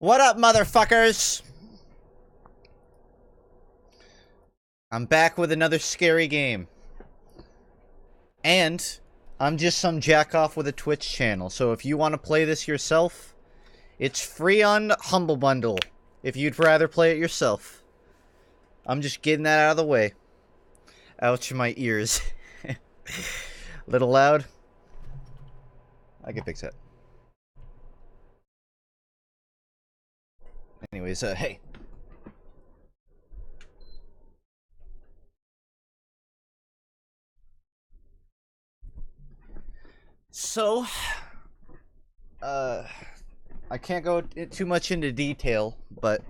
What up, motherfuckers? I'm back with another scary game. And I'm just some jackoff with a Twitch channel, so if you want to play this yourself, it's free on Humble Bundle, if you'd rather play it yourself. I'm just getting that out of the way. Ouch, my ears. Little loud. I can fix that. Anyways, hey. So, I can't go too much into detail, but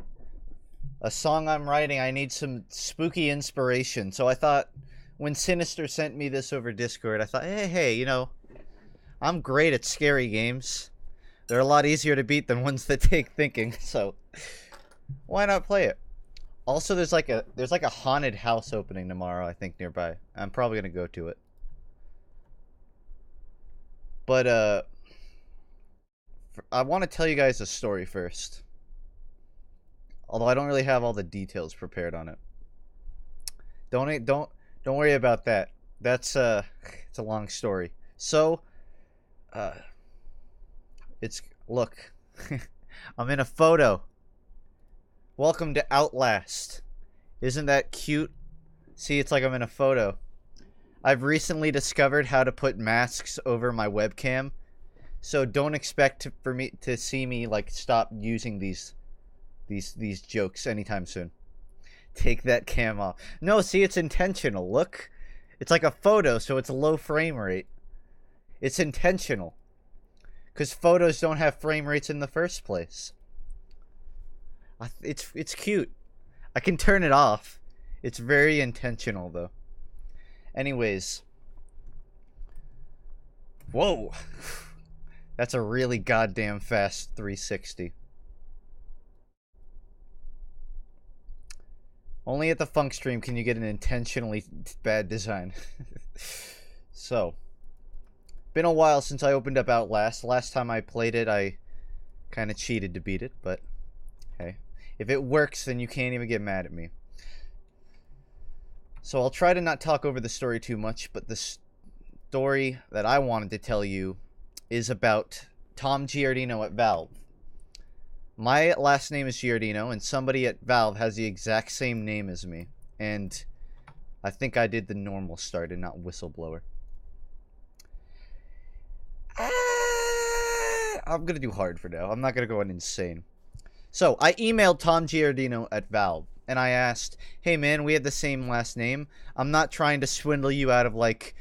a song I'm writing, I need some spooky inspiration. So I thought, when Sinister sent me this over Discord, I thought, hey, you know, I'm great at scary games. They're a lot easier to beat than ones that take thinking, so why not play it? Also, there's like a haunted house opening tomorrow, I think, nearby. I'm probably gonna go to it. But I want to tell you guys a story first. Although I don't really have all the details prepared on it. Don't worry about that. That's it's a long story. So, look, I'm in a photo. Welcome to Outlast. Isn't that cute? See, it's like I'm in a photo. I've recently discovered how to put masks over my webcam, so don't expect for me to see me like stop using these jokes anytime soon. Take that cam off. No, see, it's intentional. Look, it's like a photo, so it's a low frame rate. It's intentional, because photos don't have frame rates in the first place. It's cute. I can turn it off. It's very intentional, though. Anyways. Whoa. That's a really goddamn fast 360. Only at the FUNKe stream can you get an intentionally bad design. So. Been a while since I opened up Outlast. Last time I played it, I kind of cheated to beat it, but hey. If it works, then you can't even get mad at me. So I'll try to not talk over the story too much, but the story that I wanted to tell you is about Tom Giardino at Valve. My last name is Giardino, and somebody at Valve has the exact same name as me. And I think I did the normal start and not Whistleblower. I'm going to do hard for now. I'm not going to go on insane. So, I emailed Tom Giardino at Valve, and I asked, hey man, we have the same last name. I'm not trying to swindle you out of, like,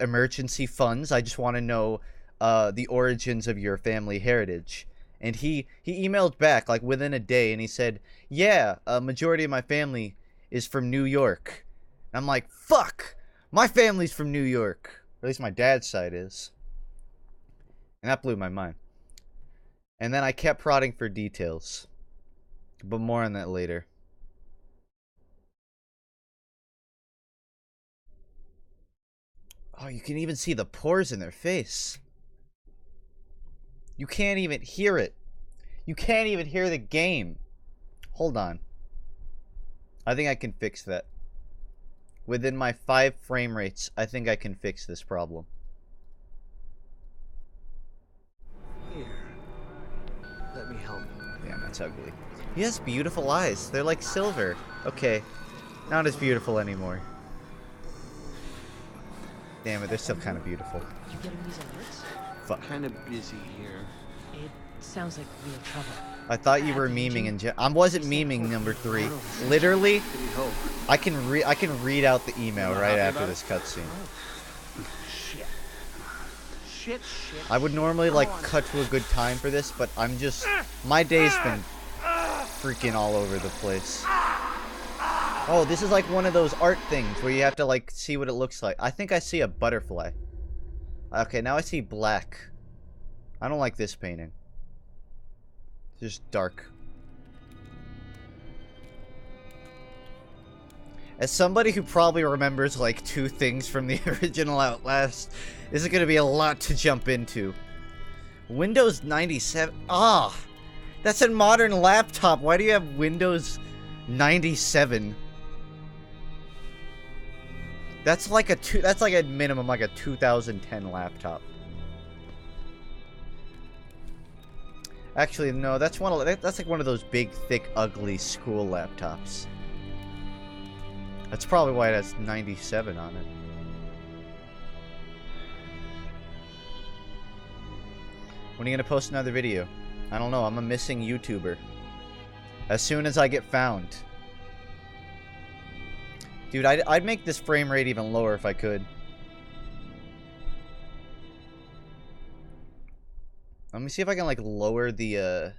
emergency funds. I just want to know the origins of your family heritage. And he emailed back, like, within a day, and he said, yeah, a majority of my family is from New York. And I'm like, fuck! My family's from New York. Or at least my dad's side is. And that blew my mind. And then I kept prodding for details. But more on that later. Oh, you can even see the pores in their face. You can't even hear it. You can't even hear the game. Hold on. I think I can fix that. Within my 5 frame rates, I think I can fix this problem. Let me help. Damn, that's ugly. He has beautiful eyes. They're like silver. Okay. Not as beautiful anymore. Damn it, they're still kind of beautiful. You getting these alerts? Fuck. Kind of busy here. It sounds like real trouble. I thought you were memeing in I wasn't memeing number 3. Literally, I can read out the email right after this cutscene. Shit. I would normally like cut to a good time for this, but I'm just my day's been freaking all over the place. Oh, this is like one of those art things where you have to like see what it looks like. I think I see a butterfly. Okay, now I see black. I don't like this painting. It's just dark. As somebody who probably remembers like 2 things from the original Outlast, this is going to be a lot to jump into. Windows 97. Ah! That's a modern laptop. Why do you have Windows 97? That's like a minimum like a 2010 laptop. Actually, no, that's that's like one of those big, thick, ugly school laptops. That's probably why it has 97 on it. When are you gonna post another video? I don't know, I'm a missing YouTuber. As soon as I get found. Dude, I'd make this frame rate even lower if I could. Let me see if I can, like, lower the,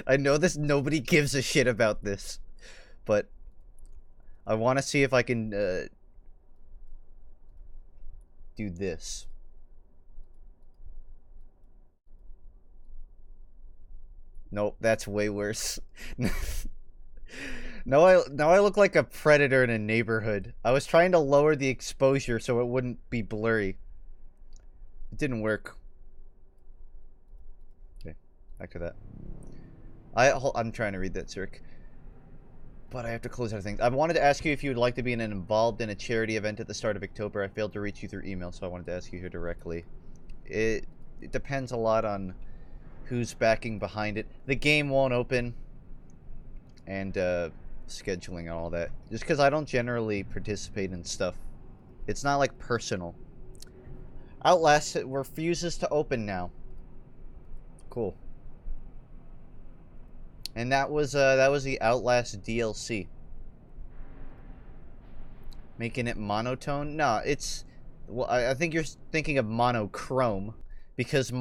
I know nobody gives a shit about this. But I want to see if I can, do this. Nope, that's way worse. Now I look like a predator in a neighborhood. I was trying to lower the exposure so it wouldn't be blurry. It didn't work. Okay, back to that. I'm trying to read that, Cirque. But I have to close everything. I wanted to ask you if you would like to be involved in a charity event at the start of October. I failed to reach you through email, so I wanted to ask you here directly. It depends a lot on who's backing behind it. The game won't open. And, scheduling and all that. Just because I don't generally participate in stuff. It's not, like, personal. Outlast refuses to open now. Cool. And that was the Outlast DLC. Making it monotone? No, it's... Well, I think you're thinking of monochrome. Because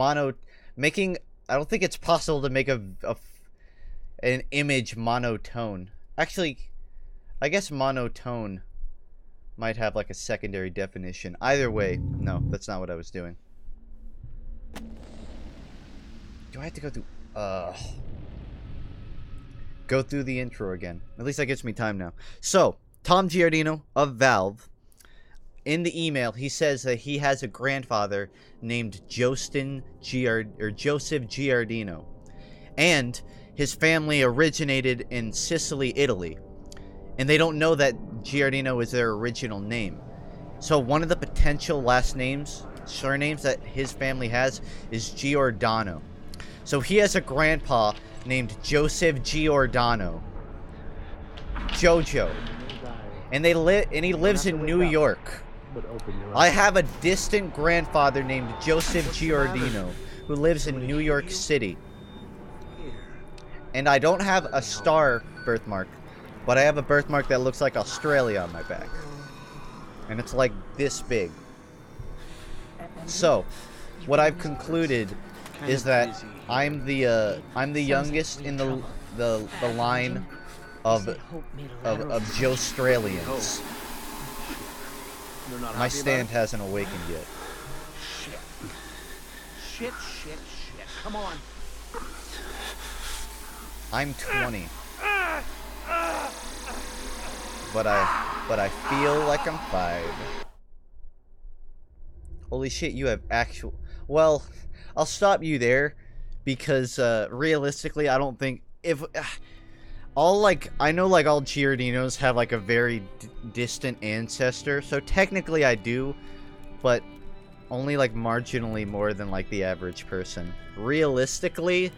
making... I don't think it's possible to make an image monotone. Actually, I guess monotone might have like a secondary definition. Either way, no, that's not what I was doing. Do I have to go through... Go through the intro again. At least that gives me time now. So, Tom Giardino of Valve, in the email, he says that he has a grandfather named Joseph Giardino. And his family originated in Sicily, Italy. And they don't know that Giardino is their original name. So one of the potential surnames that his family has is Giordano. So he has a grandpa named Joseph Giordano. Jojo. And he lives in New York. I have a distant grandfather named Joseph Giardino who lives in New York City. And I don't have a star birthmark, but I have a birthmark that looks like Australia on my back. And it's like this big. So, what I've concluded is that I'm the youngest in the line of Joe-Australians. My stand hasn't awakened yet. Shit. Come on. I'm 20. But I feel like I'm 5. Holy shit, you have actual... Well, I'll stop you there because realistically, I don't think if I know like all Giardinos have like a very distant ancestor, so technically I do, but only like marginally more than like the average person. Realistically,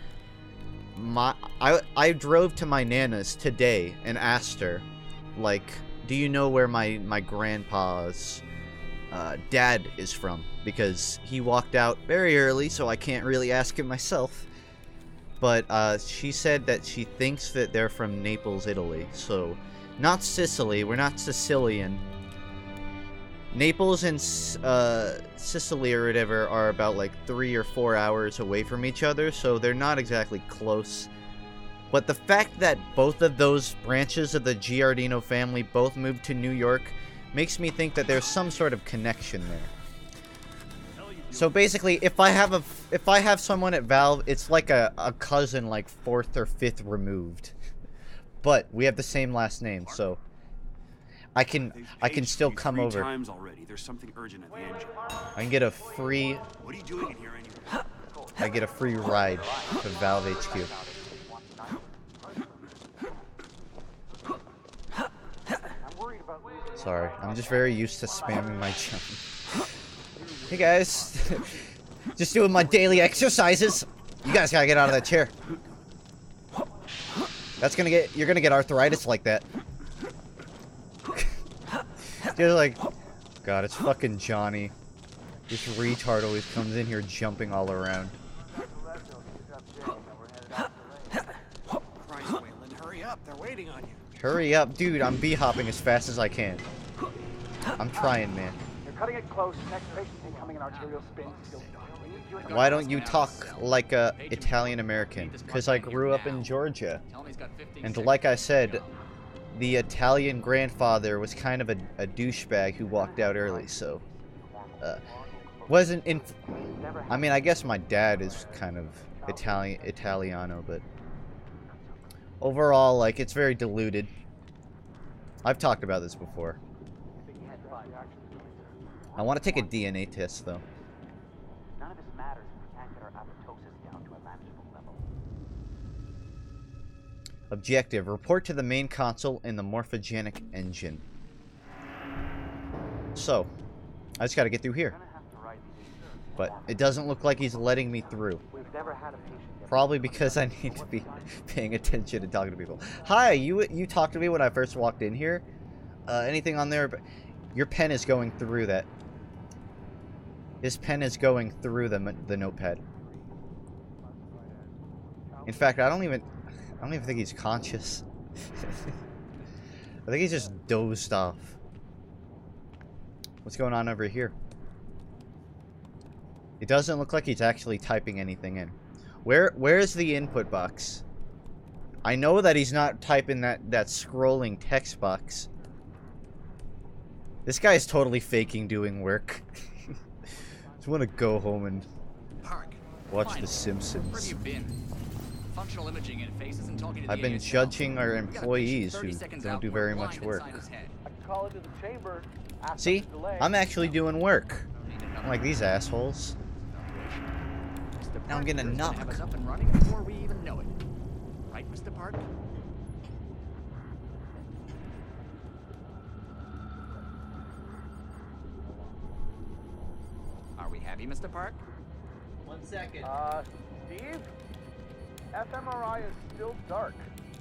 I drove to my nana's today and asked her, like, do you know where my grandpa's dad is from? Because he walked out very early, so I can't really ask him myself. But she said that she thinks that they're from Naples, Italy. So, not Sicily. We're not Sicilian. Naples and Sicily or whatever are about like 3 or 4 hours away from each other, so they're not exactly close. But the fact that both of those branches of the Giardino family both moved to New York makes me think that there's some sort of connection there. So basically, if I have someone at Valve, it's like a cousin, like 4th or 5th removed. But we have the same last name, so I can still come over. Times already. There's something urgent at the engine. I can get a free... What are you doing in here anyway? I get a free ride to Valve HQ. Sorry, I'm just very used to spamming my jump. Hey guys, just doing my daily exercises. You guys gotta get out of that chair. You're gonna get arthritis like that. You're like, God, it's fucking Johnny. This retard always comes in here jumping all around. Christ, Wayland, hurry up. They're waiting on you. Hurry up, dude. I'm bee-hopping as fast as I can. I'm trying, man. You're cutting it close. Next patient incoming in arterial spin. Why don't you talk like a Italian American? Because I grew up in Georgia. And like I said, the Italian grandfather was kind of a douchebag who walked out early, so... wasn't in... I mean, I guess my dad is kind of Italiano, but... Overall, like, it's very diluted. I've talked about this before. I want to take a DNA test, though. None of this matters if we can't get our apoptosis down to a manageable level. Objective. Report to the main console in the morphogenic engine. So, I just gotta get through here. But it doesn't look like he's letting me through. We've never had a patient get Probably because I need to be paying attention and talking to people. Hi, you talked to me when I first walked in here. Anything on there? Your pen is going through that. His pen is going through the notepad. In fact, I don't even think he's conscious. I think he's just dozed off. What's going on over here? It doesn't look like he's actually typing anything in. Where's the input box? I know that he's not typing that scrolling text box. This guy is totally faking doing work. Just want to go home and watch The Simpsons. Where have you been? Functional imaging interfaces and talking to the I've been ASL. judging our You got a employees patient 30 who seconds don't out, do we're very blind much work. inside his head. I can call into the chamber. Ask See? them to delay. I'm actually doing work. Need to know Unlike these assholes. Mr. Now I'm gonna Parker's knock. have us up and running before we even know it. Right, Mr. Park? Are we happy, Mr. Park? 1 second. Steve? fMRI is still dark.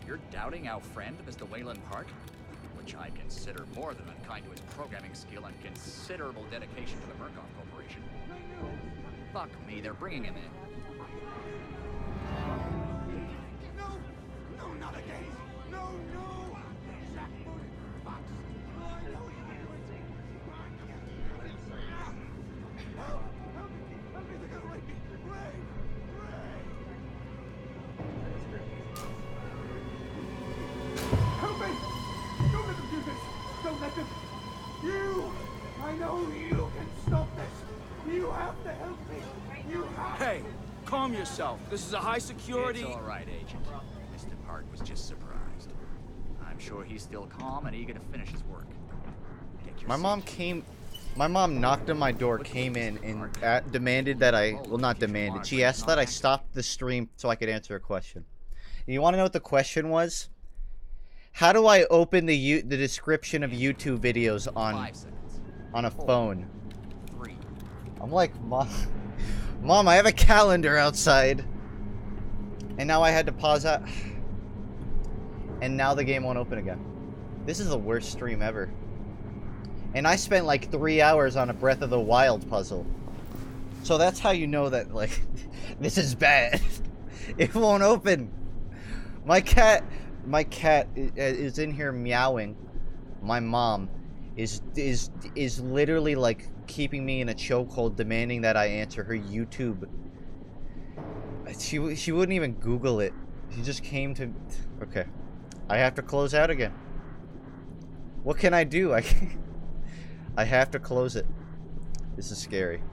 You're doubting our friend, Mr. Wayland Park? Which I consider more than unkind to his programming skill and considerable dedication to the Murkoff Corporation. Fuck me, they're bringing him in. No, not again. No. Help me! Don't let them do this! Don't let them! You! I know you can stop this! You have to help me! You have Hey, calm yourself. This is a high security... It's all right, Agent. Mr. Park was just surprised. I'm sure he's still calm and eager to finish his work. Get your My mom seat. came... My mom knocked on my door, came in, and demanded that I... Well, not demanded. She asked that I stop the stream so I could answer a question. And you want to know what the question was? How do I open the description of YouTube videos 5 seconds. on a phone? 3. I'm like, Mom, I have a calendar outside. And now I had to pause that. And now the game won't open again. This is the worst stream ever. And I spent like 3 hours on a Breath of the Wild puzzle. So that's how you know that, like, this is bad. It won't open. My cat is in here meowing. My mom is literally like keeping me in a chokehold, demanding that I answer her YouTube. She wouldn't even Google it. She just came to. Okay, I have to close out again. What can I do? I have to close it. This is scary.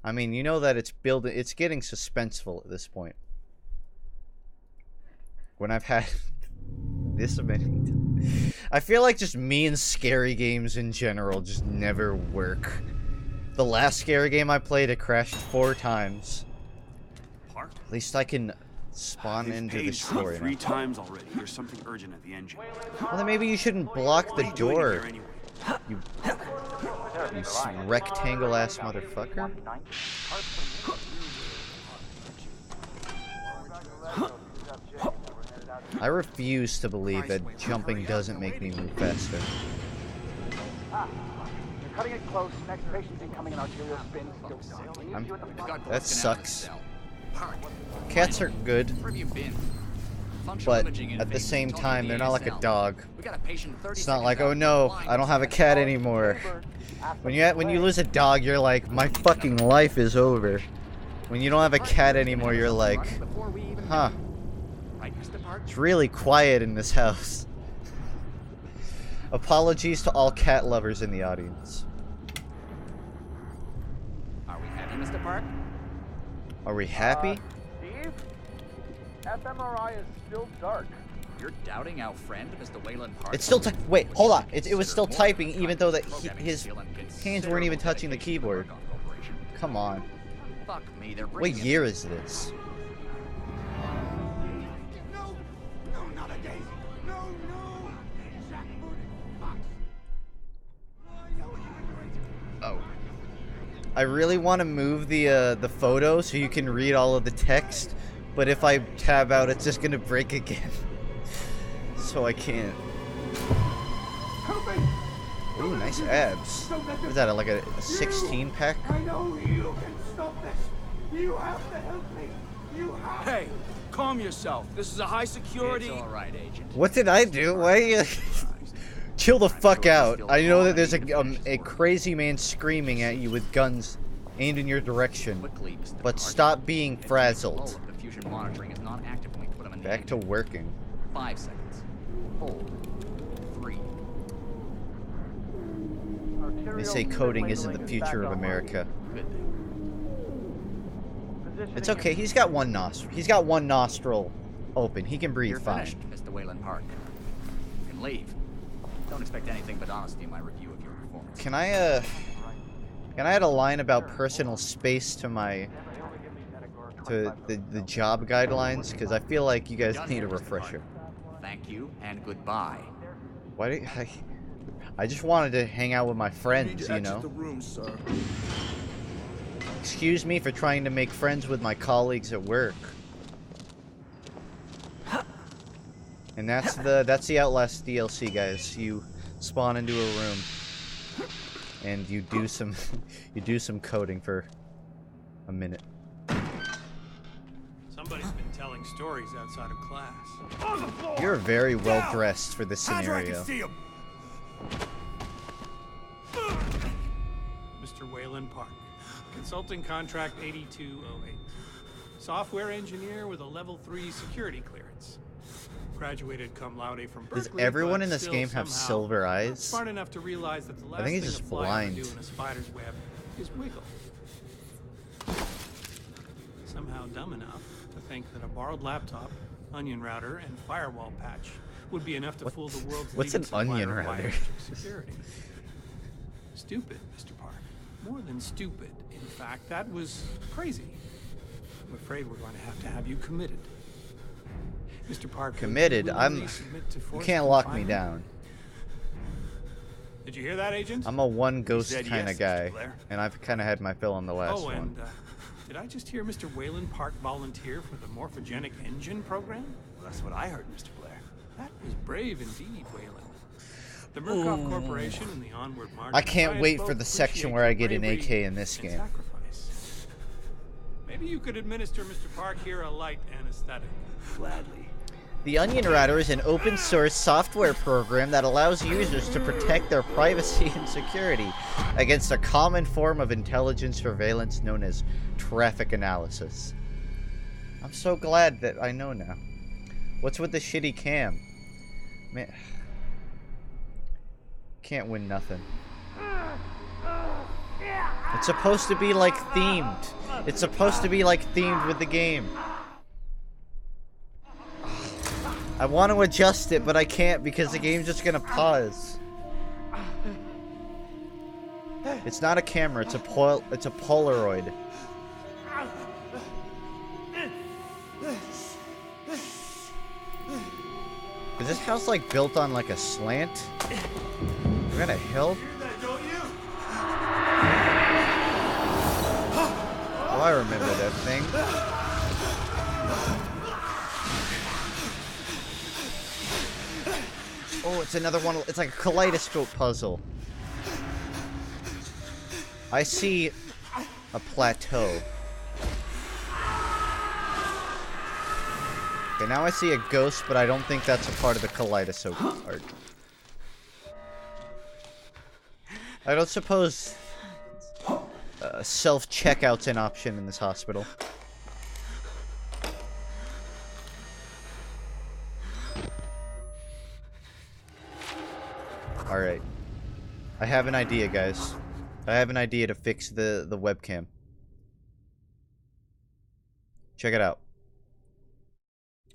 I mean, you know that it's getting suspenseful at this point. When I've had this many... I feel like just me and scary games in general just never work. The last scary game I played, it crashed 4 times. Park? At least I can spawn into the story 3 now. times already. There's something urgent at the engine. Well, then maybe you shouldn't block the door. Here anyway. You rectangle-ass motherfucker. I refuse to believe that jumping doesn't make me move faster. You're cutting it close. Next patient's incoming in arterial spin. That sucks. Cats are good, but at the same time, they're not like a dog. It's not like, oh no, I don't have a cat anymore. When you lose a dog, you're like, my fucking life is over. When you don't have a cat anymore, you're like, huh. It's really quiet in this house. Apologies to all cat lovers in the audience. Are we happy, Mr. Park? Are we happy? Steve? fMRI is still dark. You're doubting our friend, Mr. Wayland Park? It's still wait, hold on. It was still typing even though that his hands weren't even touching the keyboard. Come on. Fuck me, they're What bringing year is this? No! No, not again! No, no! Jackbooted fox! I know you were Oh. I really want to move the photo so you can read all of the text, but if I tab out, it's just gonna break again. So I can't. Help me! Ooh, nice abs. What is that, like a 16 pack? I know you can stop this. You have to help me. You have. Hey, calm yourself. This is a high security. It's all right, Agent. What did I do? Why are you... Chill the fuck out. I know that there's a crazy man screaming at you with guns aimed in your direction. Quickly, Mr. But Park. stop being frazzled. All of the fusion monitoring is not active when we put them in the Back to engine. working. 5 seconds. 4, 3. They say coding isn't the future of America. Good. It's okay. He's got one nostril. He's got one nostril open. He can breathe You're fine. finished, Mr. Wayland Park. You can leave. Don't expect anything but honesty in my review of your performance. Can I add a line about personal space to my the job guidelines? Because I feel like you guys need a refresher. Thank you and goodbye. Why do I just wanted to hang out with my friends, you know? The room, sir. Excuse me for trying to make friends with my colleagues at work. And that's the Outlast DLC, guys. You spawn into a room and you do some coding for a minute. Somebody's been telling stories outside of class. You're very well dressed for this I scenario. can see him. Mr. Wayland Park, consulting contract 8208. Software engineer with a level 3 security clearance. Graduated cum laude from Berkeley. Does everyone but in this still game have somehow silver not eyes? Smart enough to realize that the last think he's thing just a fly blind. would do in a spider's web is wiggle. Somehow dumb enough to think that a borrowed laptop, onion router, and firewall patch would be enough to fool the world's what's leading an onion supplier of router? biometric security. Stupid, Mr. Park. More than stupid. In fact, that was crazy. I'm afraid we're going to have you committed. Mr. Park, Committed? You can't lock me confinement? down. Did you hear that, Agent? I'm a one ghost said kind yes, of guy, Mr. Blair. and I've kind of had my fill on the last Oh, one. and did I just hear Mr. Wayland Park volunteer for the morphogenic engine program? Well, that's what I heard, Mr. Blair. That was brave indeed, Wayland. The Murkoff Corporation and the Onward March. I can't Alliance wait both for the section appreciate where I your get an bravery AK in this and game. sacrifice. Maybe you could administer Mr. Park here a light anesthetic. Gladly. The Onion Router is an open source software program that allows users to protect their privacy and security against a common form of intelligence surveillance known as traffic analysis. I'm so glad that I know now. What's with the shitty cam? Man, can't win nothing. It's supposed to be like themed. It's supposed to be like themed with the game. I want to adjust it, but I can't because the game's just gonna pause. It's not a camera, it's a Polaroid. Is this house like built on like a slant? We're gonna hill? Oh, I remember that thing. Oh, it's another one. It's like a kaleidoscope puzzle. I see a plateau. Okay, now I see a ghost, but I don't think that's a part of the kaleidoscope part. I don't suppose self-checkout's an option in this hospital. Alright. I have an idea, guys. I have an idea to fix the webcam. Check it out.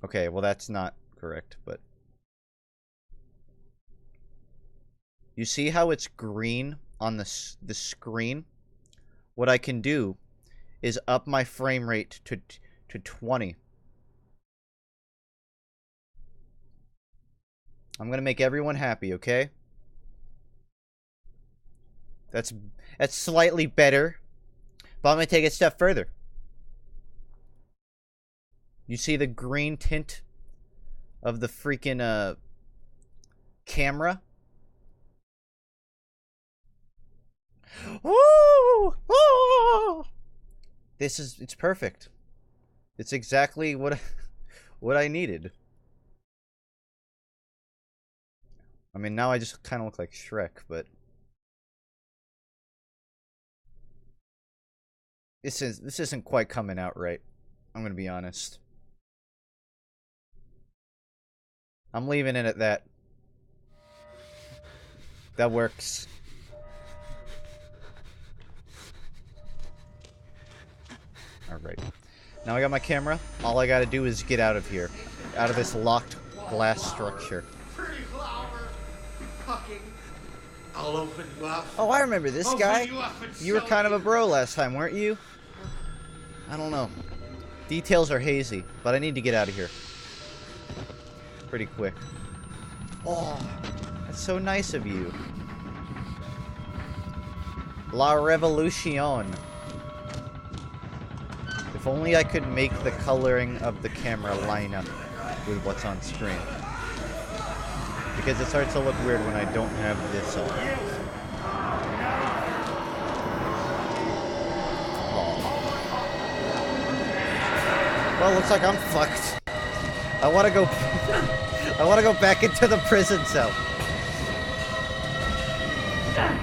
Okay, well that's not correct, but... You see how it's green on the screen? What I can do is up my frame rate to 20. I'm gonna make everyone happy, okay? That's slightly better, but I'm gonna take it a step further. You see the green tint of the freaking camera? Woo! Oh! It's perfect. It's exactly what I needed. I mean, now I just kind of look like Shrek, but this isn't quite coming out right. I'm gonna be honest. I'm leaving it at that. That works. Alright. Now I got my camera. All I gotta do is get out of here. Out of this locked glass structure. Pretty flower. Fucking. I'll open you up. Oh, I remember this Open guy. you up and You were show kind of you. a bro last time, weren't you? I don't know. Details are hazy, but I need to get out of here. Pretty quick. Oh, that's so nice of you. La Revolution. If only I could make the coloring of the camera line up with what's on screen. Because it starts to look weird when I don't have this on. Oh. Well, looks like I'm fucked. I want to go... I want to go back into the prison cell. Damn.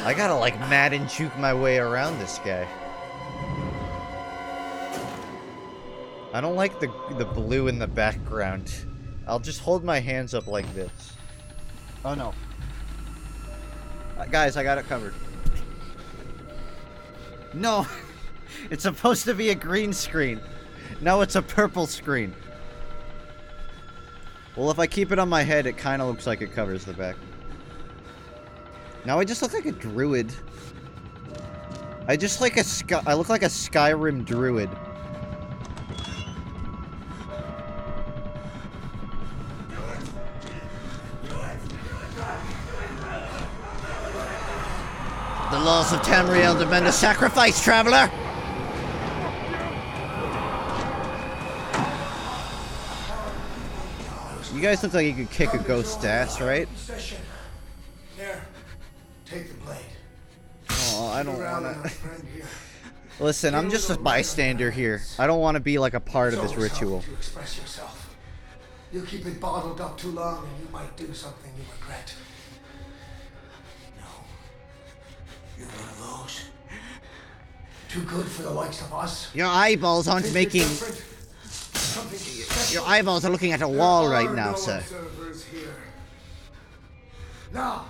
I gotta, like, Madden juke my way around this guy. I don't like the blue in the background. I'll just hold my hands up like this. Oh, no. Guys, I got it covered. No! It's supposed to be a green screen. No, it's a purple screen. Well, if I keep it on my head, it kind of looks like it covers the back. Now I just look like a druid. I look like a Skyrim druid. The laws of Tamriel demand a sacrifice, traveler! You guys look like you could kick a ghost's ass, right? Here, take the blade. Oh, I don't wanna... Listen, I'm just a bystander here. I don't want to be like a part of this ritual. To express yourself. You keep it bottled up too long and you might do something you regret. No. You're one of those. Too good for the likes of us. Your eyeballs aren't Think making... you're different? Something special. Your eyeballs are looking at a wall There right are now, no sir. observers here. Now,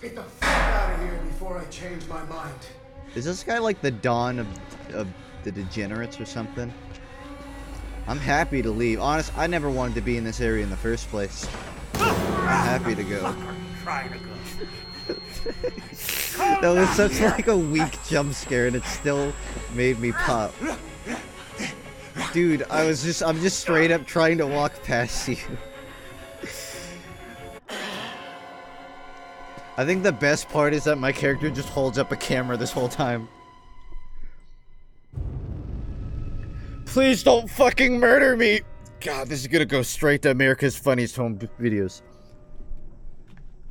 get the fuck out of here before I change my mind. Is this guy like the dawn of the degenerates or something? I'm happy to leave. Honest, I never wanted to be in this area in the first place. I'm happy to go. trying to go? That was such like a weak jump scare, and it still made me pop. Dude, I'm just straight up trying to walk past you. I think the best part is that my character just holds up a camera this whole time. Please don't fucking murder me! God, this is gonna go straight to America's Funniest Home Videos.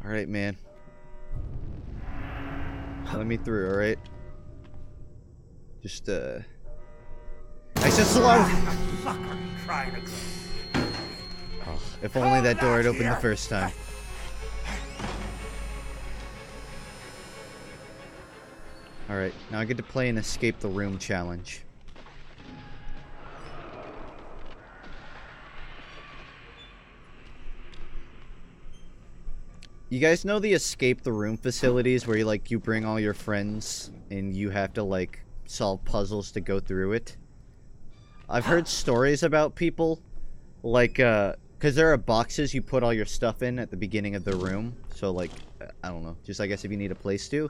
Alright, man. Let me through, alright? Just, nice and slow! Oh, if only that door had opened the first time. Alright, now I get to play an escape the room challenge. You guys know the escape the room facilities where you bring all your friends and you have to like solve puzzles to go through it? I've heard stories about people like cuz there are boxes you put all your stuff in at the beginning of the room. So like I don't know, just I guess if you need a place to.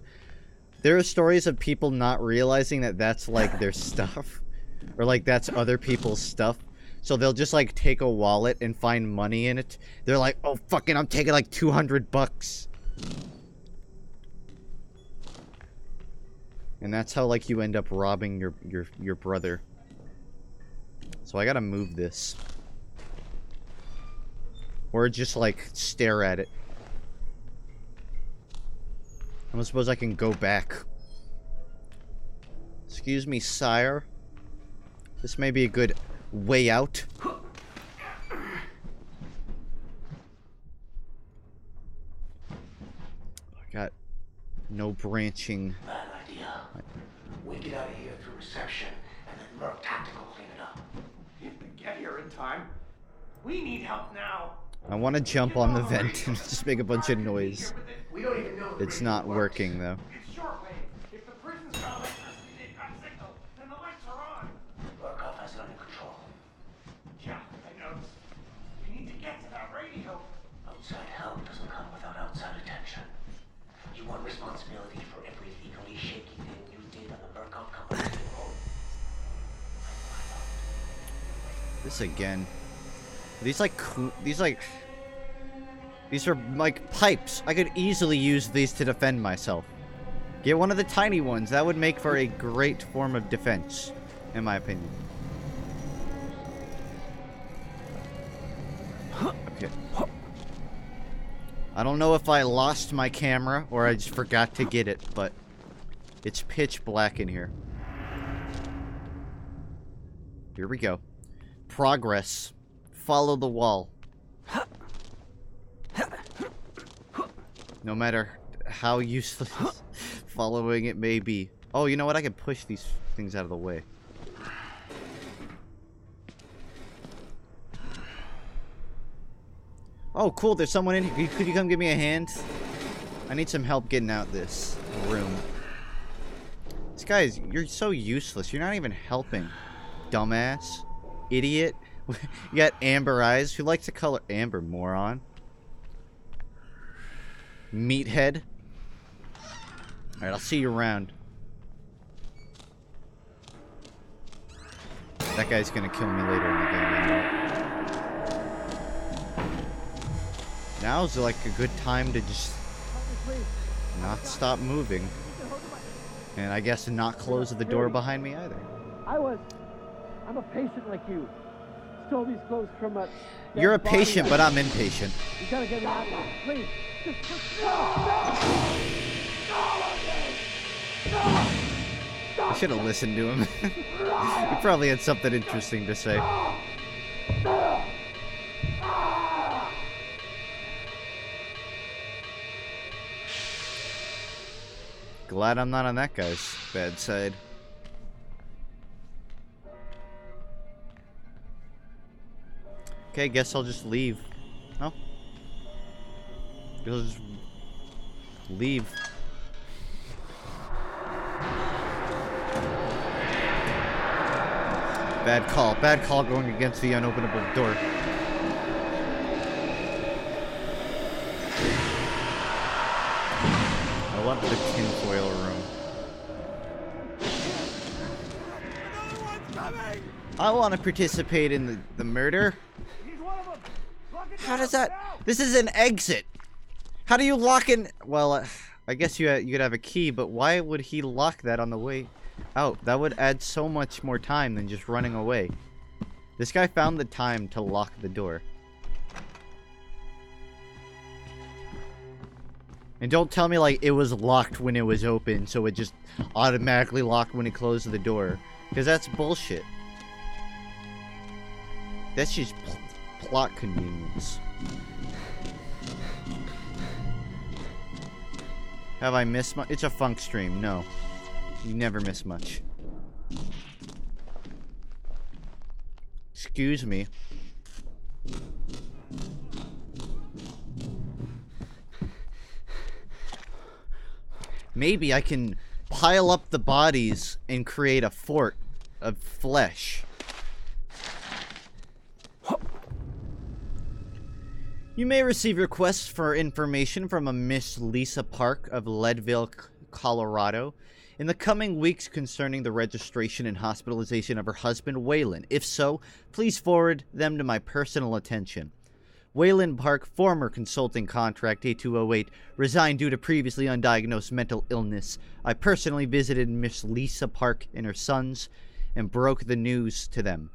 There are stories of people not realizing that that's like their stuff or like that's other people's stuff. So they'll just like take a wallet and find money in it. They're like, "Oh fucking, I'm taking like $200." And that's how like you end up robbing your brother. So I gotta move this. Or just like stare at it. I don't suppose I can go back. Excuse me, sire. This may be a good way out. I got no branching. Bad idea. We get out of here through reception and let Merc Tactical clean it up. If we get here in time, we need help now. I want to jump on the vent and just make a bunch of noise. We don't even know It's not working though. It's shortwave. If the prison's got electricity, they've got signal, then the lights are on. Murkoff has it under control. Yeah, I noticed. We need to get to that radio. Outside help doesn't come without outside attention. You want responsibility for every legally shaky thing you did on the Murkoff company. This again. These are like pipes. I could easily use these to defend myself. Get one of the tiny ones. That would make for a great form of defense, in my opinion. Okay. I don't know if I lost my camera or I just forgot to get it, but it's pitch black in here. Here we go. Progress. Follow the wall. No matter how useless following it may be. Oh, you know what? I can push these things out of the way. Oh, cool. There's someone in here. Could you come give me a hand? I need some help getting out this room. This guy's... You're so useless. You're not even helping. Dumbass. Idiot. You got amber eyes. Who likes the color amber, moron? Meathead. Alright, I'll see you around. That guy's gonna kill me later in the game, I know. Now's like a good time to just not stop moving. And I guess not close the door behind me either. I'm a patient like you. Stole these clothes from a... You're a patient, but I'm impatient. You gotta get me out of here, please. I should have listened to him. He probably had something interesting to say. Glad I'm not on that guy's bad side. Okay, guess I'll just leave. Oh. Guess I'll just leave. Bad call. Bad call going against the unopenable door. love the tinfoil room. I want to participate in the murder. How does that... This is an exit. How do you lock in... Well, I guess you could have a key, but why would he lock that on the way out? That would add so much more time than just running away. This guy found the time to lock the door. And don't tell me, like, it was locked when it was open, so it just automatically locked when he closed the door. Because that's bullshit. That's just plot convenience. Have I missed much? It's a funk stream. No. You never miss much. Excuse me. Maybe I can pile up the bodies and create a fort of flesh. You may receive requests for information from a Miss Lisa Park of Leadville, Colorado, in the coming weeks concerning the registration and hospitalization of her husband, Waylon. If so, please forward them to my personal attention. Waylon Park, former consulting contract A208, resigned due to previously undiagnosed mental illness. I personally visited Miss Lisa Park and her sons and broke the news to them,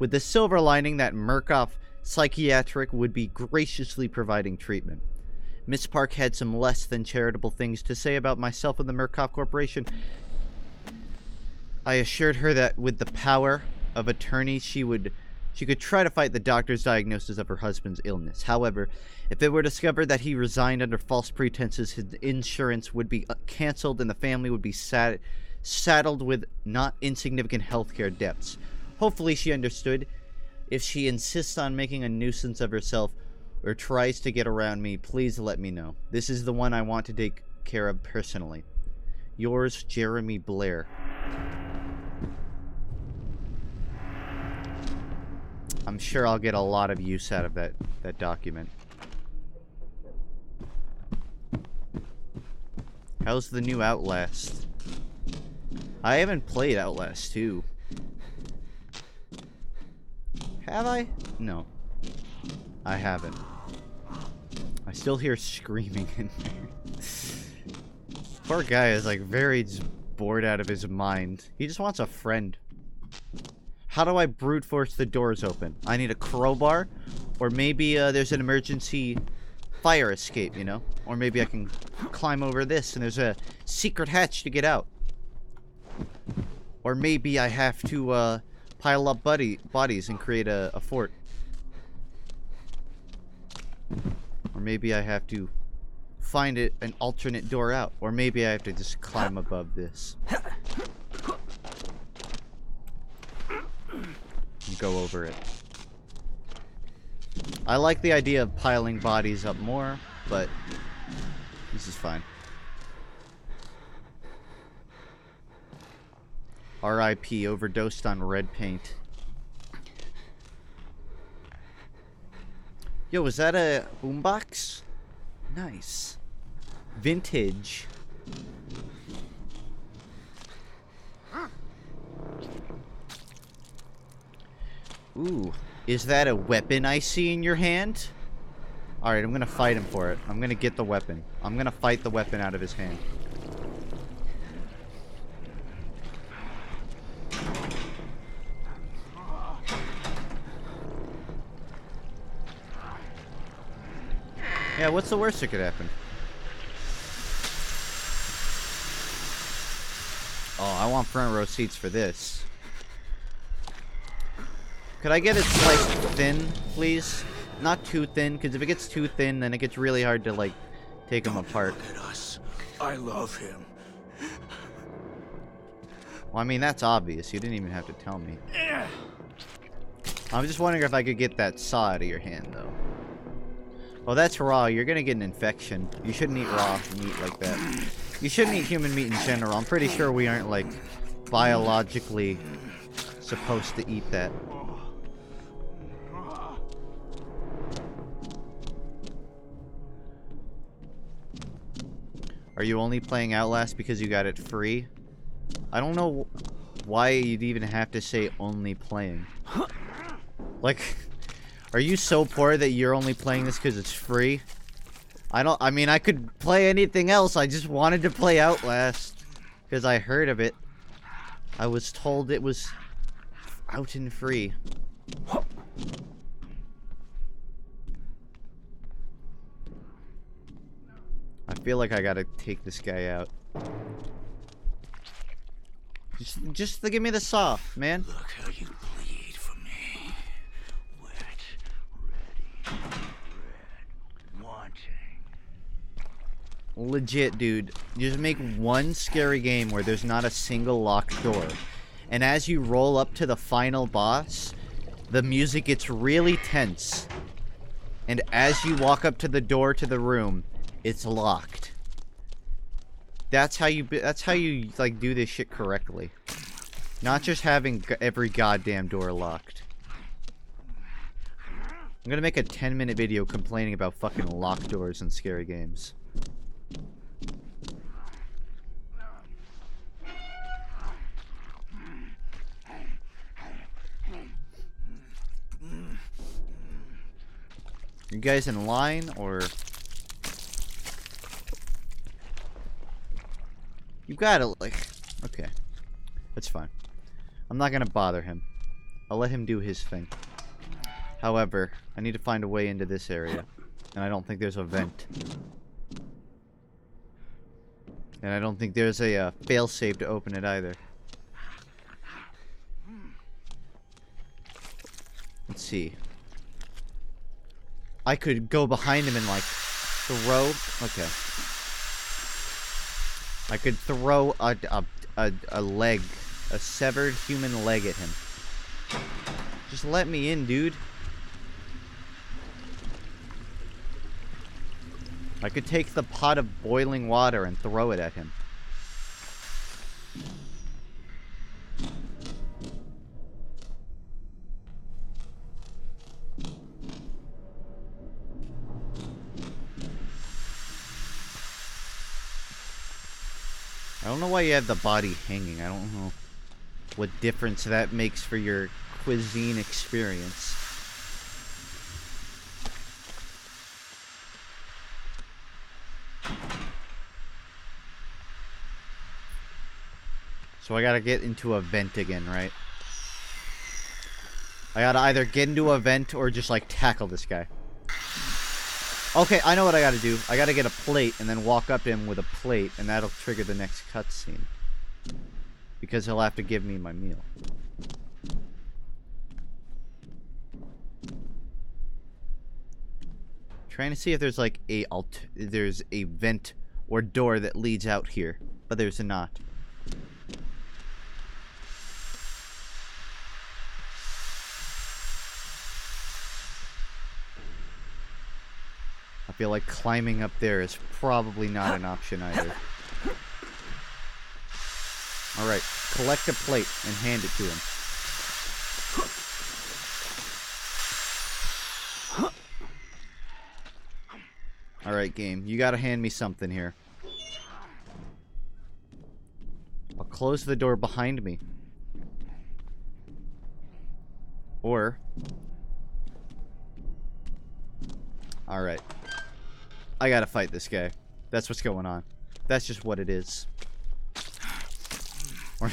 with the silver lining that Murkoff Psychiatric would be graciously providing treatment. Miss Park had some less than charitable things to say about myself and the Murkoff Corporation. I assured her that with the power of attorney, she could try to fight the doctor's diagnosis of her husband's illness. However, if it were discovered that he resigned under false pretenses, his insurance would be canceled and the family would be saddled with not insignificant healthcare debts. Hopefully she understood. If she insists on making a nuisance of herself or tries to get around me, please let me know. This is the one I want to take care of personally. Yours, Jeremy Blair. I'm sure I'll get a lot of use out of that document. How's the new Outlast? I haven't played Outlast 2. Have I? No. I haven't. I still hear screaming in there. Poor guy is like very bored out of his mind. He just wants a friend. How do I brute force the doors open? I need a crowbar, or maybe there's an emergency fire escape, you know? Or maybe I can climb over this and there's a secret hatch to get out. Or maybe I have to pile up bodies and create a fort. Or maybe I have to find an alternate door out. Or maybe I have to just climb above this. And go over it. I like the idea of piling bodies up more, but this is fine. R.I.P. overdosed on red paint. Yo, is that a boombox? Nice. Vintage. Ooh. Is that a weapon I see in your hand? Alright, I'm gonna fight him for it. I'm gonna get the weapon. I'm gonna fight the weapon out of his hand. Yeah, what's the worst that could happen? Oh, I want front row seats for this. Could I get it sliced thin, please? Not too thin, because if it gets too thin, then it gets really hard to, like, take them apart. Look at us. I love him. Well, I mean, that's obvious. You didn't even have to tell me. I'm just wondering if I could get that saw out of your hand, though. Oh, that's raw. You're gonna get an infection. You shouldn't eat raw meat like that. You shouldn't eat human meat in general. I'm pretty sure we aren't, like, biologically supposed to eat that. Are you only playing Outlast because you got it free? I don't know why you'd even have to say only playing. Like, are you so poor that you're only playing this because it's free? I mean, I could play anything else. I just wanted to play Outlast because I heard of it. I was told it was out and free. I feel like I gotta take this guy out. Just give me the saw, man. Look how you bleed for me. Wet, ready, red, wanting. Legit, dude. Just make one scary game where there's not a single locked door. And as you roll up to the final boss, the music gets really tense. And as you walk up to the door to the room, it's locked. That's how you like do this shit correctly. Not just having every goddamn door locked. I'm gonna make a 10-minute video complaining about fucking locked doors in scary games. You guys in line, or... You gotta, like... Okay. That's fine. I'm not gonna bother him. I'll let him do his thing. However, I need to find a way into this area. And I don't think there's a vent. And I don't think there's a failsafe to open it either. Let's see. I could go behind him and, like, throw... Okay. I could throw a leg, a severed human leg at him. Just let me in, dude. I could take the pot of boiling water and throw it at him. I don't know why you have the body hanging. I don't know what difference that makes for your cuisine experience. So I gotta get into a vent again, right? I gotta either get into a vent or just, like, tackle this guy. Okay, I know what I gotta do. I gotta get a plate and then walk up to him with a plate, and that'll trigger the next cutscene. Because he'll have to give me my meal. Trying to see if there's, like, there's a vent or door that leads out here. But there's not. I feel like climbing up there is probably not an option either. Alright, collect a plate and hand it to him. Alright, game, you gotta hand me something here. I'll close the door behind me. Or... Alright. I gotta fight this guy. That's what's going on. That's just what it is. Or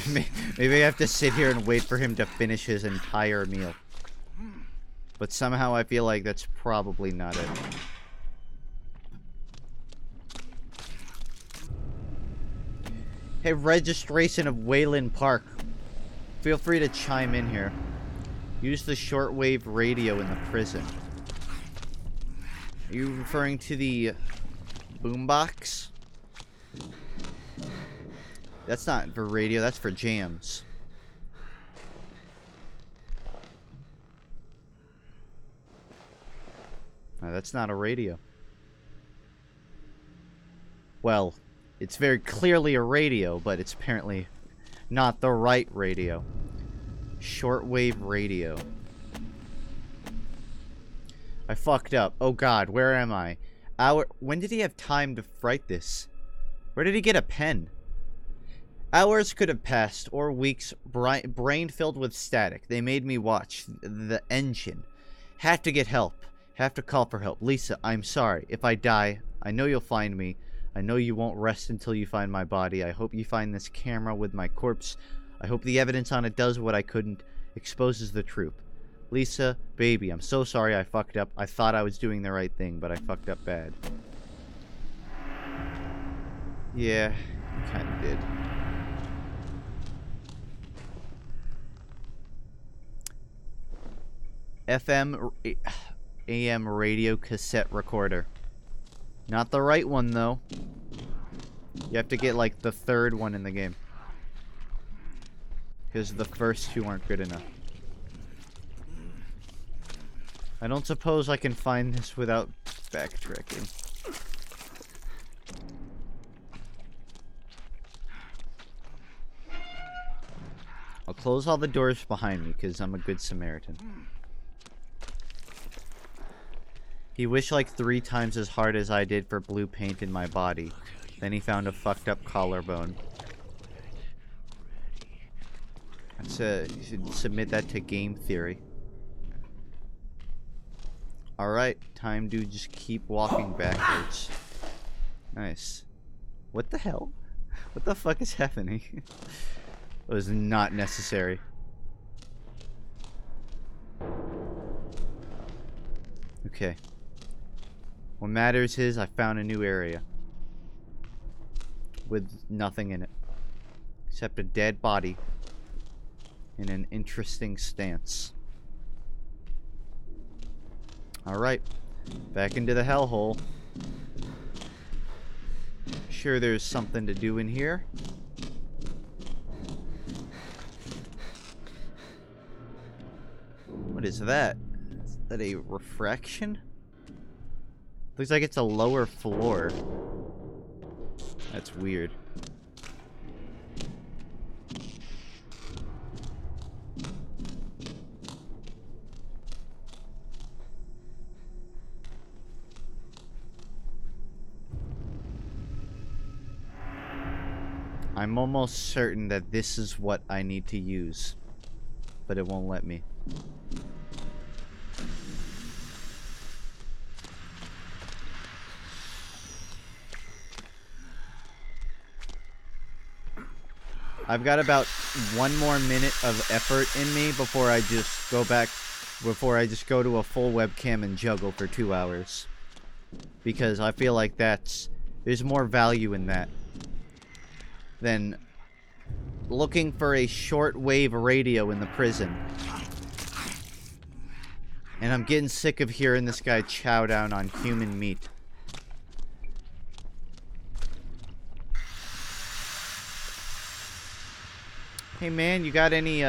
maybe I have to sit here and wait for him to finish his entire meal. But somehow I feel like that's probably not it. Hey, registration of Wayland Park. Feel free to chime in here. Use the shortwave radio in the prison. Are you referring to the boombox? That's not for radio, that's for jams. No, that's not a radio. Well, it's very clearly a radio, but it's apparently not the right radio. Shortwave radio. I fucked up. Oh god, where am I? When did he have time to write this? Where did he get a pen? Hours could have passed, or weeks, brain filled with static. They made me watch the engine. Have to get help. Have to call for help. Lisa, I'm sorry. If I die, I know you'll find me. I know you won't rest until you find my body. I hope you find this camera with my corpse. I hope the evidence on it does what I couldn't, exposes the truth. Lisa, baby, I'm so sorry I fucked up. I thought I was doing the right thing, but I fucked up bad. Yeah, you kinda did. FM, AM radio cassette recorder. Not the right one, though. You have to get, like, the third one in the game. Because the first two aren't good enough. I don't suppose I can find this without backtracking. I'll close all the doors behind me, because I'm a good Samaritan. He wished like 3 times as hard as I did for blue paint in my body. Then he found a fucked up collarbone. You should submit that to game theory. Alright, time to just keep walking backwards. Nice. What the hell? What the fuck is happening? It was not necessary. Okay. What matters is I found a new area. With nothing in it. Except a dead body. In an interesting stance. Alright. Back into the hellhole. Sure there's something to do in here. What is that? Is that a refraction? Looks like it's a lower floor. That's weird. I'm almost certain that this is what I need to use, but it won't let me. I've got about 1 more minute of effort in me before I just go back, before I just go to a full webcam and juggle for 2 hours. Because I feel like there's more value in that than looking for a shortwave radio in the prison. And I'm getting sick of hearing this guy chow down on human meat. Hey man, you got any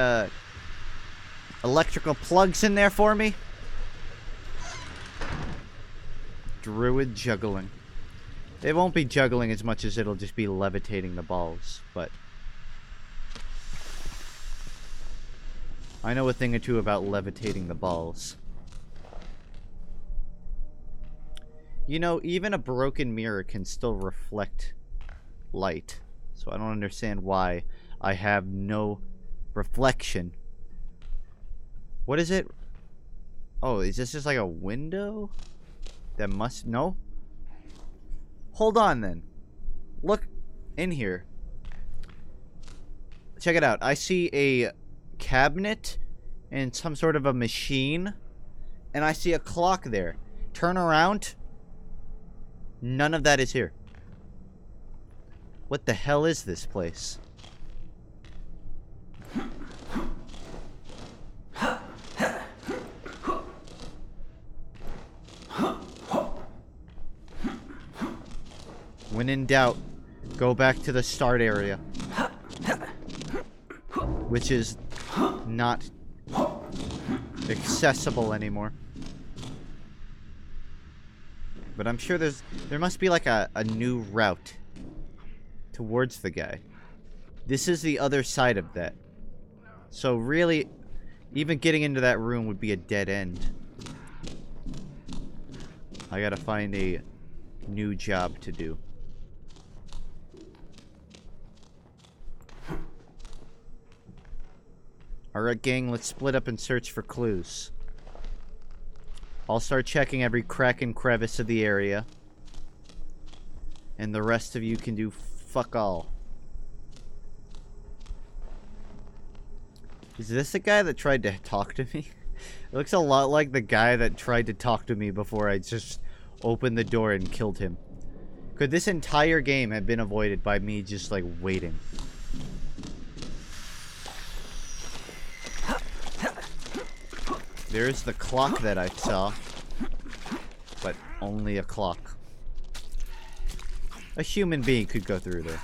electrical plugs in there for me? Druid juggling. It won't be juggling as much as it'll just be levitating the balls, but I know a thing or two about levitating the balls. You know, even a broken mirror can still reflect light, so I don't understand why I have no reflection. What is it? Oh, is this just like a window? That must... No? Hold on then. Look in here. Check it out. I see a cabinet and some sort of a machine. And I see a clock there. Turn around. None of that is here. What the hell is this place? When in doubt, go back to the start area. Which is not accessible anymore. But I'm sure there must be like a new route towards the guy. This is the other side of that. So really, even getting into that room would be a dead end. I gotta find a new job to do. Alright, gang, let's split up and search for clues. I'll start checking every crack and crevice of the area. And the rest of you can do fuck all. Is this the guy that tried to talk to me? It looks a lot like the guy that tried to talk to me before I just opened the door and killed him. Could this entire game have been avoided by me just, like, waiting? There's the clock that I saw. But only a clock. A human being could go through there.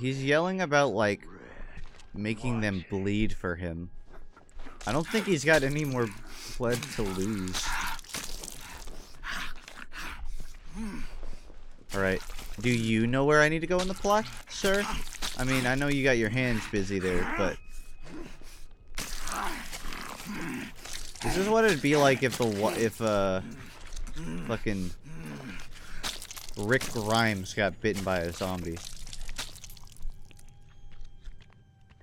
He's yelling about, like, making them bleed for him. I don't think he's got any more blood to lose. Alright. Do you know where I need to go in the plot, sir? I mean, I know you got your hands busy there, but... This is what it'd be like if fucking Rick Grimes got bitten by a zombie.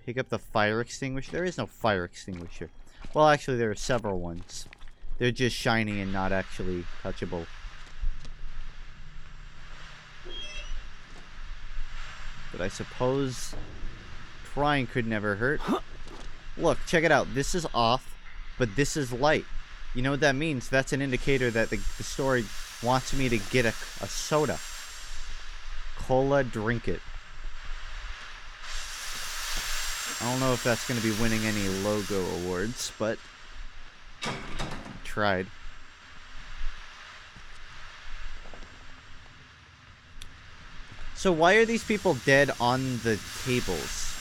Pick up the fire extinguisher. There is no fire extinguisher. Well, actually, there are several ones. They're just shiny and not actually touchable. But I suppose trying could never hurt. Look, check it out. This is off, but this is light. You know what that means? That's an indicator that the story wants me to get a soda. Cola, drink it. I don't know if that's going to be winning any logo awards, but I tried. So why are these people dead on the tables?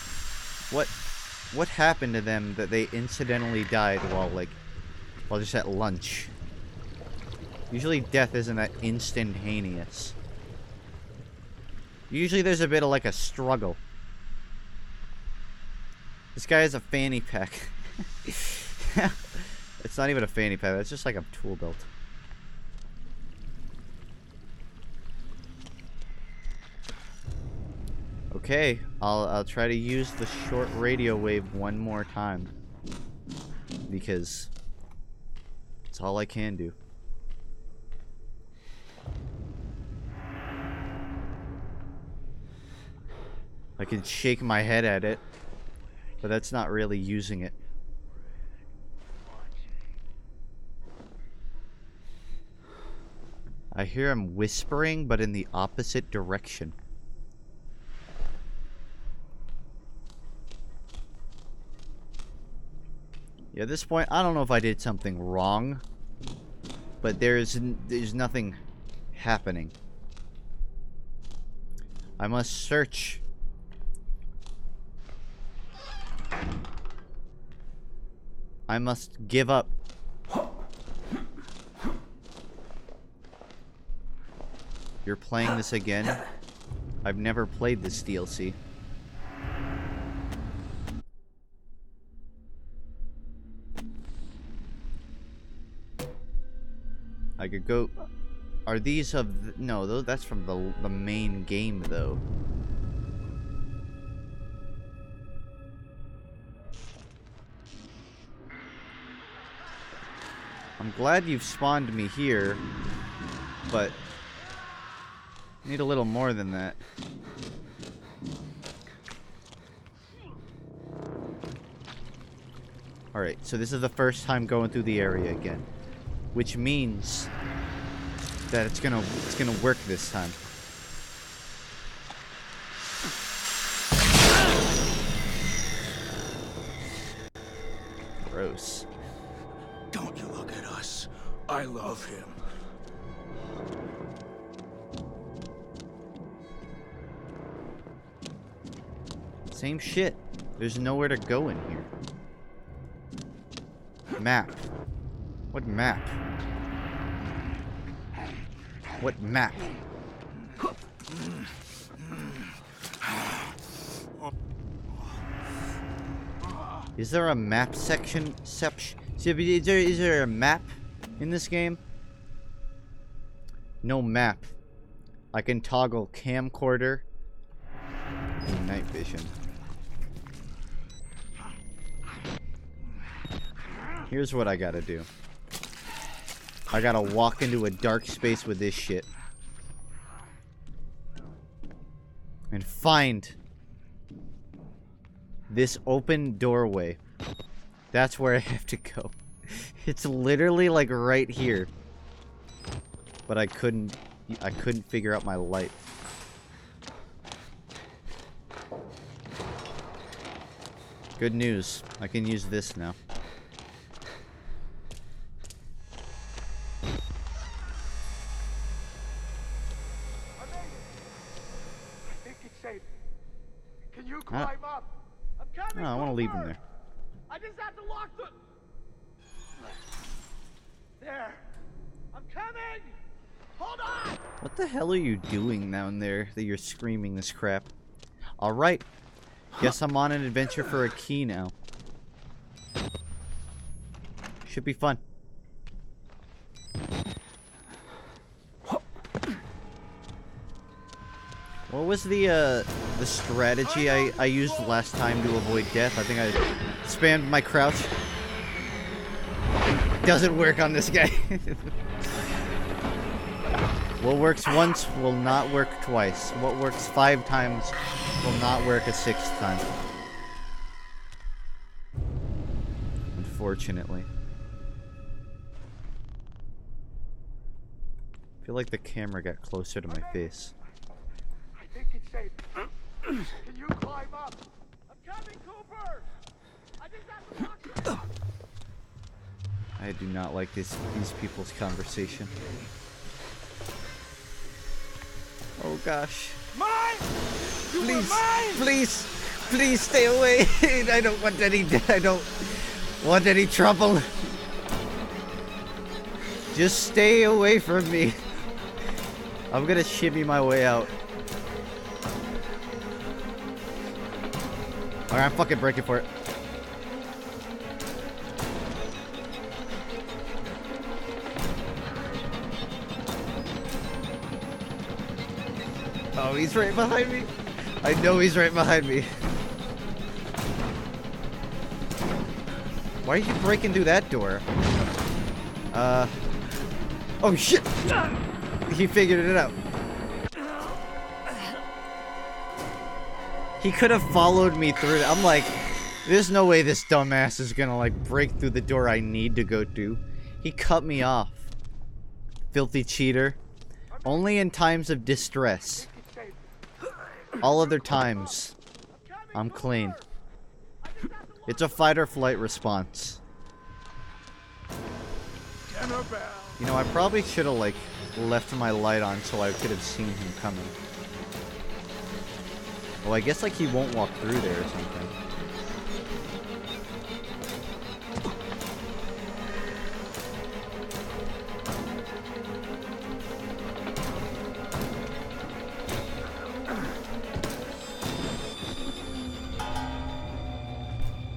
What happened to them that they incidentally died while just at lunch? Usually death isn't that instantaneous. Usually there's a bit of like a struggle. This guy has a fanny pack. It's not even a fanny pack, that's just like a tool belt. Okay, I'll try to use the short radio wave one more time. Because it's all I can do. I can shake my head at it. But that's not really using it. I hear him whispering, but in the opposite direction. Yeah, at this point, I don't know if I did something wrong. But there's nothing happening. I must search. I must give up. You're playing this again? I've never played this DLC. I could go... Are these of... No, that's from the main game, though. I'm glad you've spawned me here, but I need a little more than that. Alright, so this is the first time going through the area again, which means that it's gonna work this time. Gross. Don't you look at us. I love him. Same shit. There's nowhere to go in here. Map. What map? What map? Is there a map section? Is there a map in this game? No map. I can toggle camcorder and night vision. Here's what I gotta do. I gotta walk into a dark space with this shit. And find this open doorway. That's where I have to go. It's literally like right here. But I couldn't figure out my light. Good news. I can use this now. I think it's safe. Can you climb up? I'm coming. No, I want to leave him there. I just have to lock the... There. I'm coming. Hold on. What the hell are you doing down there that you're screaming this crap? Alright. Guess I'm on an adventure for a key now. Should be fun. What was the strategy I used last time to avoid death? I think I spammed my crouch. Doesn't work on this guy. What works once will not work twice. What works 5 times will not work a 6th time. Unfortunately. I feel like the camera got closer to my face. I think it's safe. Can you climb up? I'm coming, Cooper. I just have to lock the... I do not like these people's conversation. Oh gosh. Mine! Please, please, please stay away. I don't want any trouble. Just stay away from me. I'm gonna shimmy my way out. Alright, I'm fucking breaking for it. Oh, he's right behind me. I know he's right behind me. Why are you breaking through that door? Oh shit! He figured it out. He could have followed me through it. I'm like, there's no way this dumbass is gonna like break through the door I need to go to. He cut me off. Filthy cheater. Only in times of distress. All other times, I'm clean. It's a fight or flight response. You know, I probably should have like left my light on so I could have seen him coming. Well, I guess like he won't walk through there or something.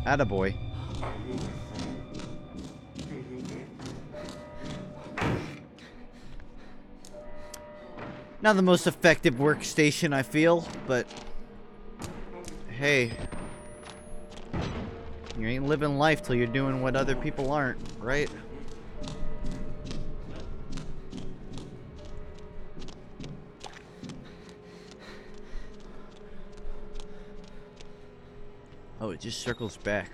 Attaboy. Not the most effective workstation, I feel, but hey, you ain't living life till you're doing what other people aren't, right? Oh, it just circles back.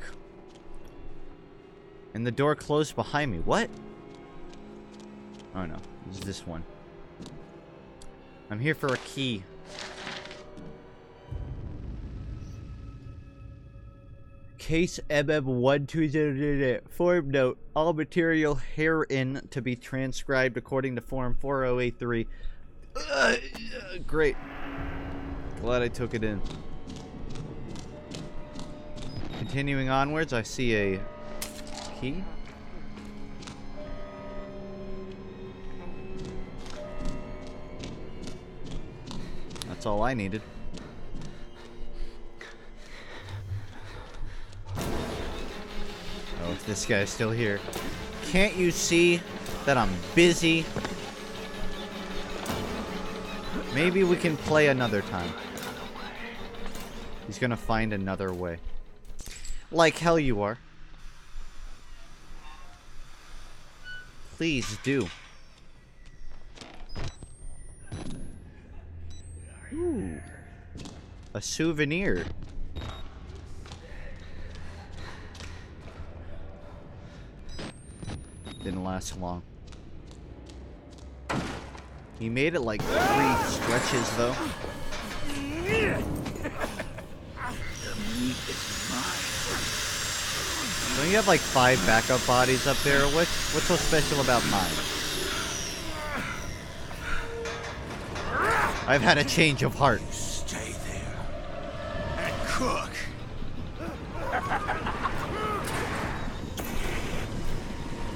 And the door closed behind me. What? Oh no, it's this one. I'm here for a key. Case MM1200. Form note. All material herein to be transcribed according to Form 4083. Great. Glad I took it in. Continuing onwards, I see a key. That's all I needed. if this guy's still here. Can't you see that I'm busy? Maybe we can play another time. He's gonna find another way. Like hell you are. Please do. Ooh. A souvenir. Didn't last long. He made it like 3 stretches though. Don't you have like 5 backup bodies up there? What's so special about mine? I've had a change of heart. Stay there and cook.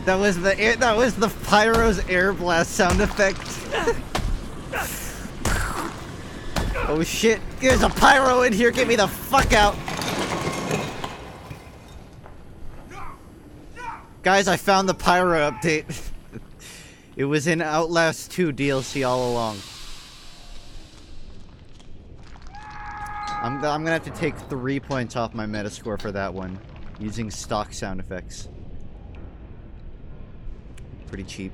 That was the pyro's air blast sound effect. Oh shit! There's a pyro in here. Get me the fuck out, guys! I found the pyro update. It was in Outlast 2 DLC all along. I'm gonna have to take 3 points off my Metascore for that one, using stock sound effects. Pretty cheap.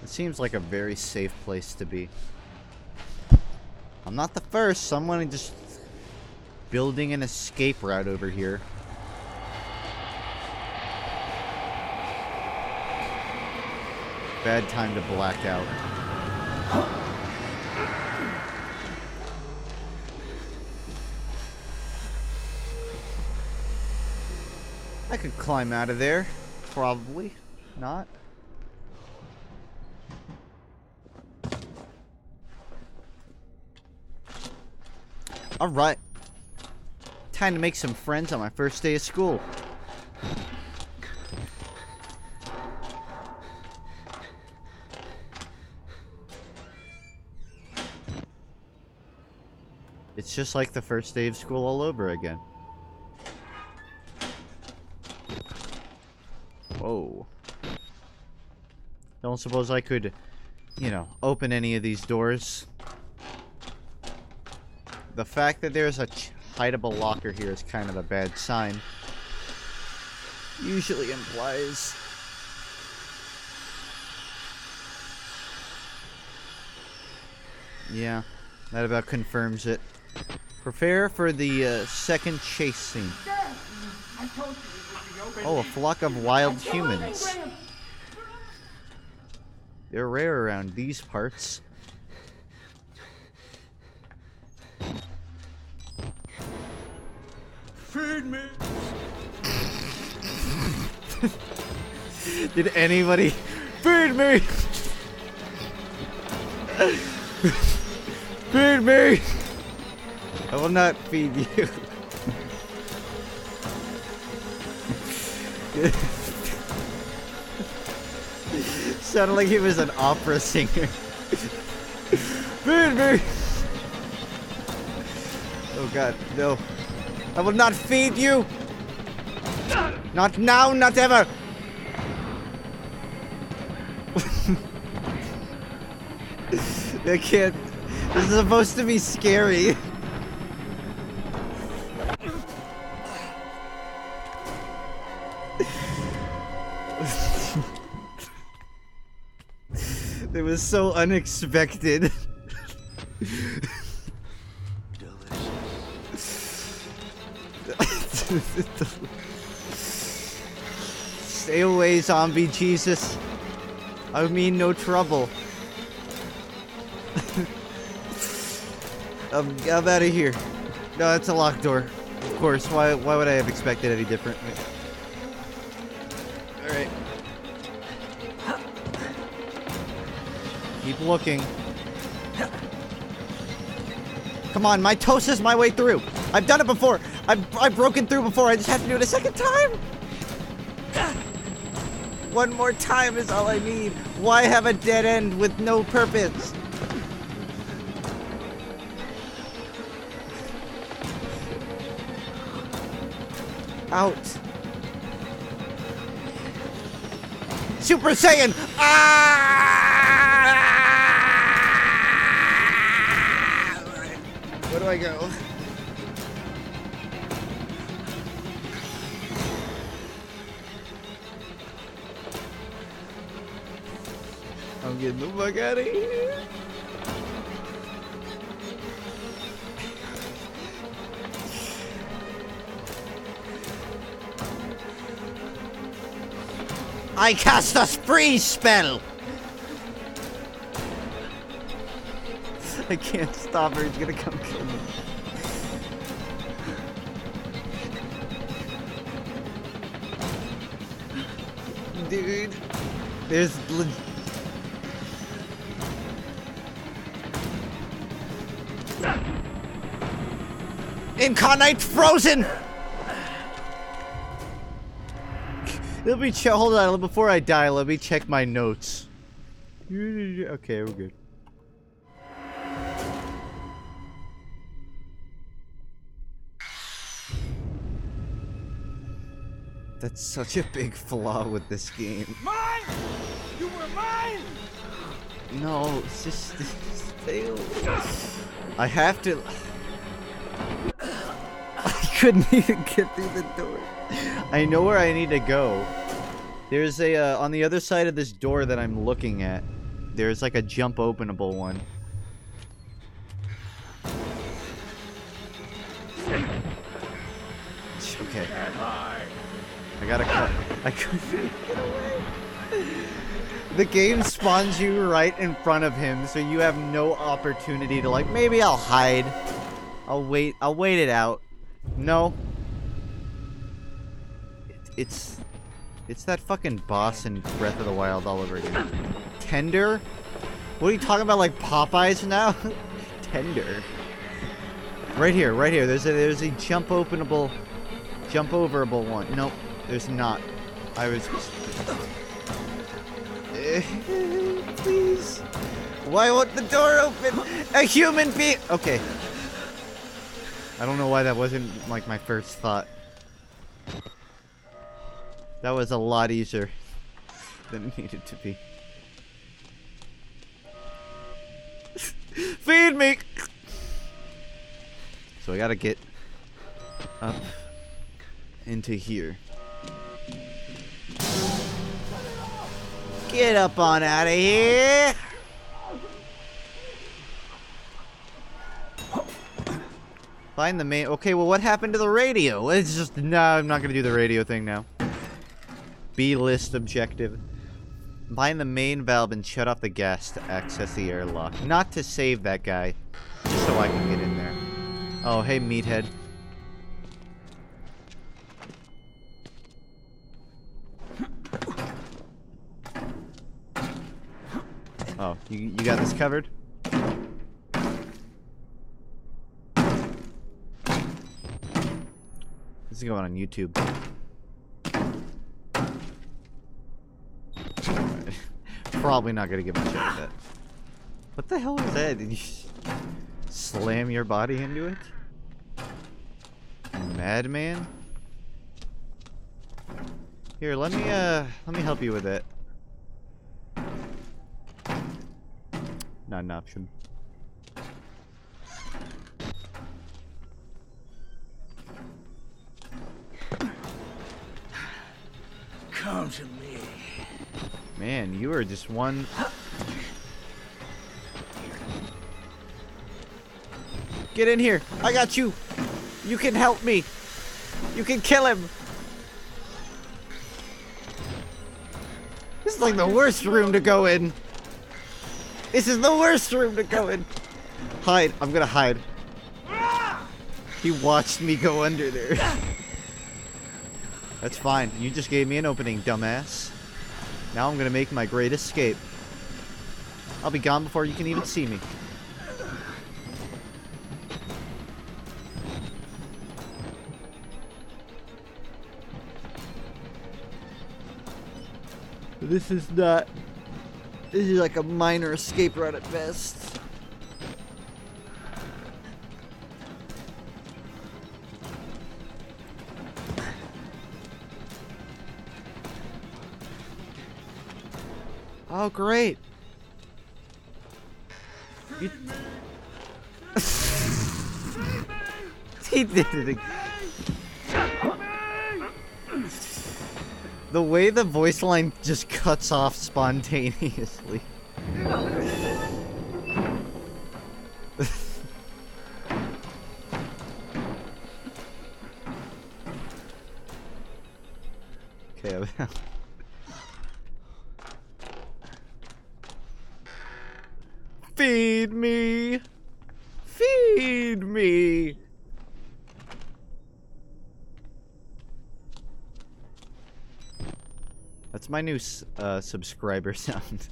It seems like a very safe place to be. I'm not the first. Someone just building an escape route over here. Bad time to black out. I could climb out of there. Probably not. Alright. Time to make some friends on my first day of school. It's just like the first day of school all over again. Whoa. Don't suppose I could, you know, open any of these doors. The fact that there's a hideable locker here is kind of a bad sign. Usually implies... Yeah, that about confirms it. Prepare for the second chase scene. Oh, a flock of wild humans. They're rare around these parts. Feed me. Did anybody feed me? Feed me! I will not feed you. Sounded like he was an opera singer. Feed me! Oh god, no. I will not feed you! Not now, not ever! I can't. This is supposed to be scary. It was so unexpected. Stay away, zombie Jesus. I mean no trouble. I'm out of here. No, that's a locked door. Of course. Why would I have expected any different? Alright. Keep looking. Come on, mitosis my way through. I've done it before. I've broken through before. I just have to do it a second time. One more time is all I need. Why have a dead end with no purpose? Out. Super Saiyan! Ah! Where do I go? I'm getting the fuck out of here. I cast a freeze spell! I can't stop her, he's gonna come kill me. Dude, there's Incarnate Frozen! Let me check. Hold on, before I die, let me check my notes. Okay, we're good. That's such a big flaw with this game. Mine! You were mine! No, it's just fail. I have to. I couldn't even get through the door. I know where I need to go. There's a, on the other side of this door that I'm looking at, there's like a jump openable one. Okay. I gotta cut. I couldn't get away. The game spawns you right in front of him, so you have no opportunity to like, maybe I'll hide. I'll wait it out. No. It's that fucking boss in Breath of the Wild all over again. Tender? What are you talking about, like Popeyes now? Tender. Right here. There's a jump overable one. Nope, there's not. I was please. Why won't the door open? A human being. Okay. I don't know why that wasn't like my first thought. That was a lot easier than it needed to be. Feed me! So I gotta get up into here. Get up on out of here! Find the main. Okay, well, what happened to the radio? It's just. No, I'm not gonna do the radio thing now. B-list objective. Find the main valve and shut off the gas to access the airlock. Not to save that guy, just so I can get in there. Oh, hey, meathead. Oh, you got this covered? This is going on YouTube. Probably not gonna give a shit at that. What the hell was that? Did you slam your body into it? Madman? Here, let me help you with it. Not an option. Come to me. Man, you are just one. Get in here. I got you. You can help me. You can kill him. This is like the worst room to go in. This is the worst room to go in. Hide. I'm gonna hide. He watched me go under there. That's fine. You just gave me an opening, dumbass. Now I'm gonna make my great escape. I'll be gone before you can even see me. This is not... This is like a minor escape route at best. Oh, great. You... He did it again. The way the voice line just cuts off spontaneously. Okay. Feed me! Feed me! That's my new subscriber sound.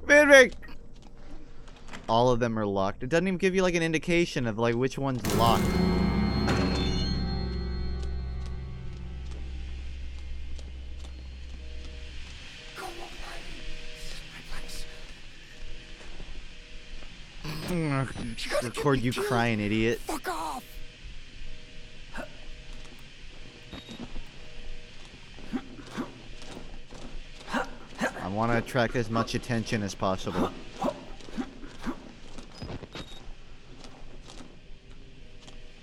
Feed me! All of them are locked. It doesn't even give you like an indication of like which one's locked. Record you crying, idiot. Fuck off! I want to attract as much attention as possible.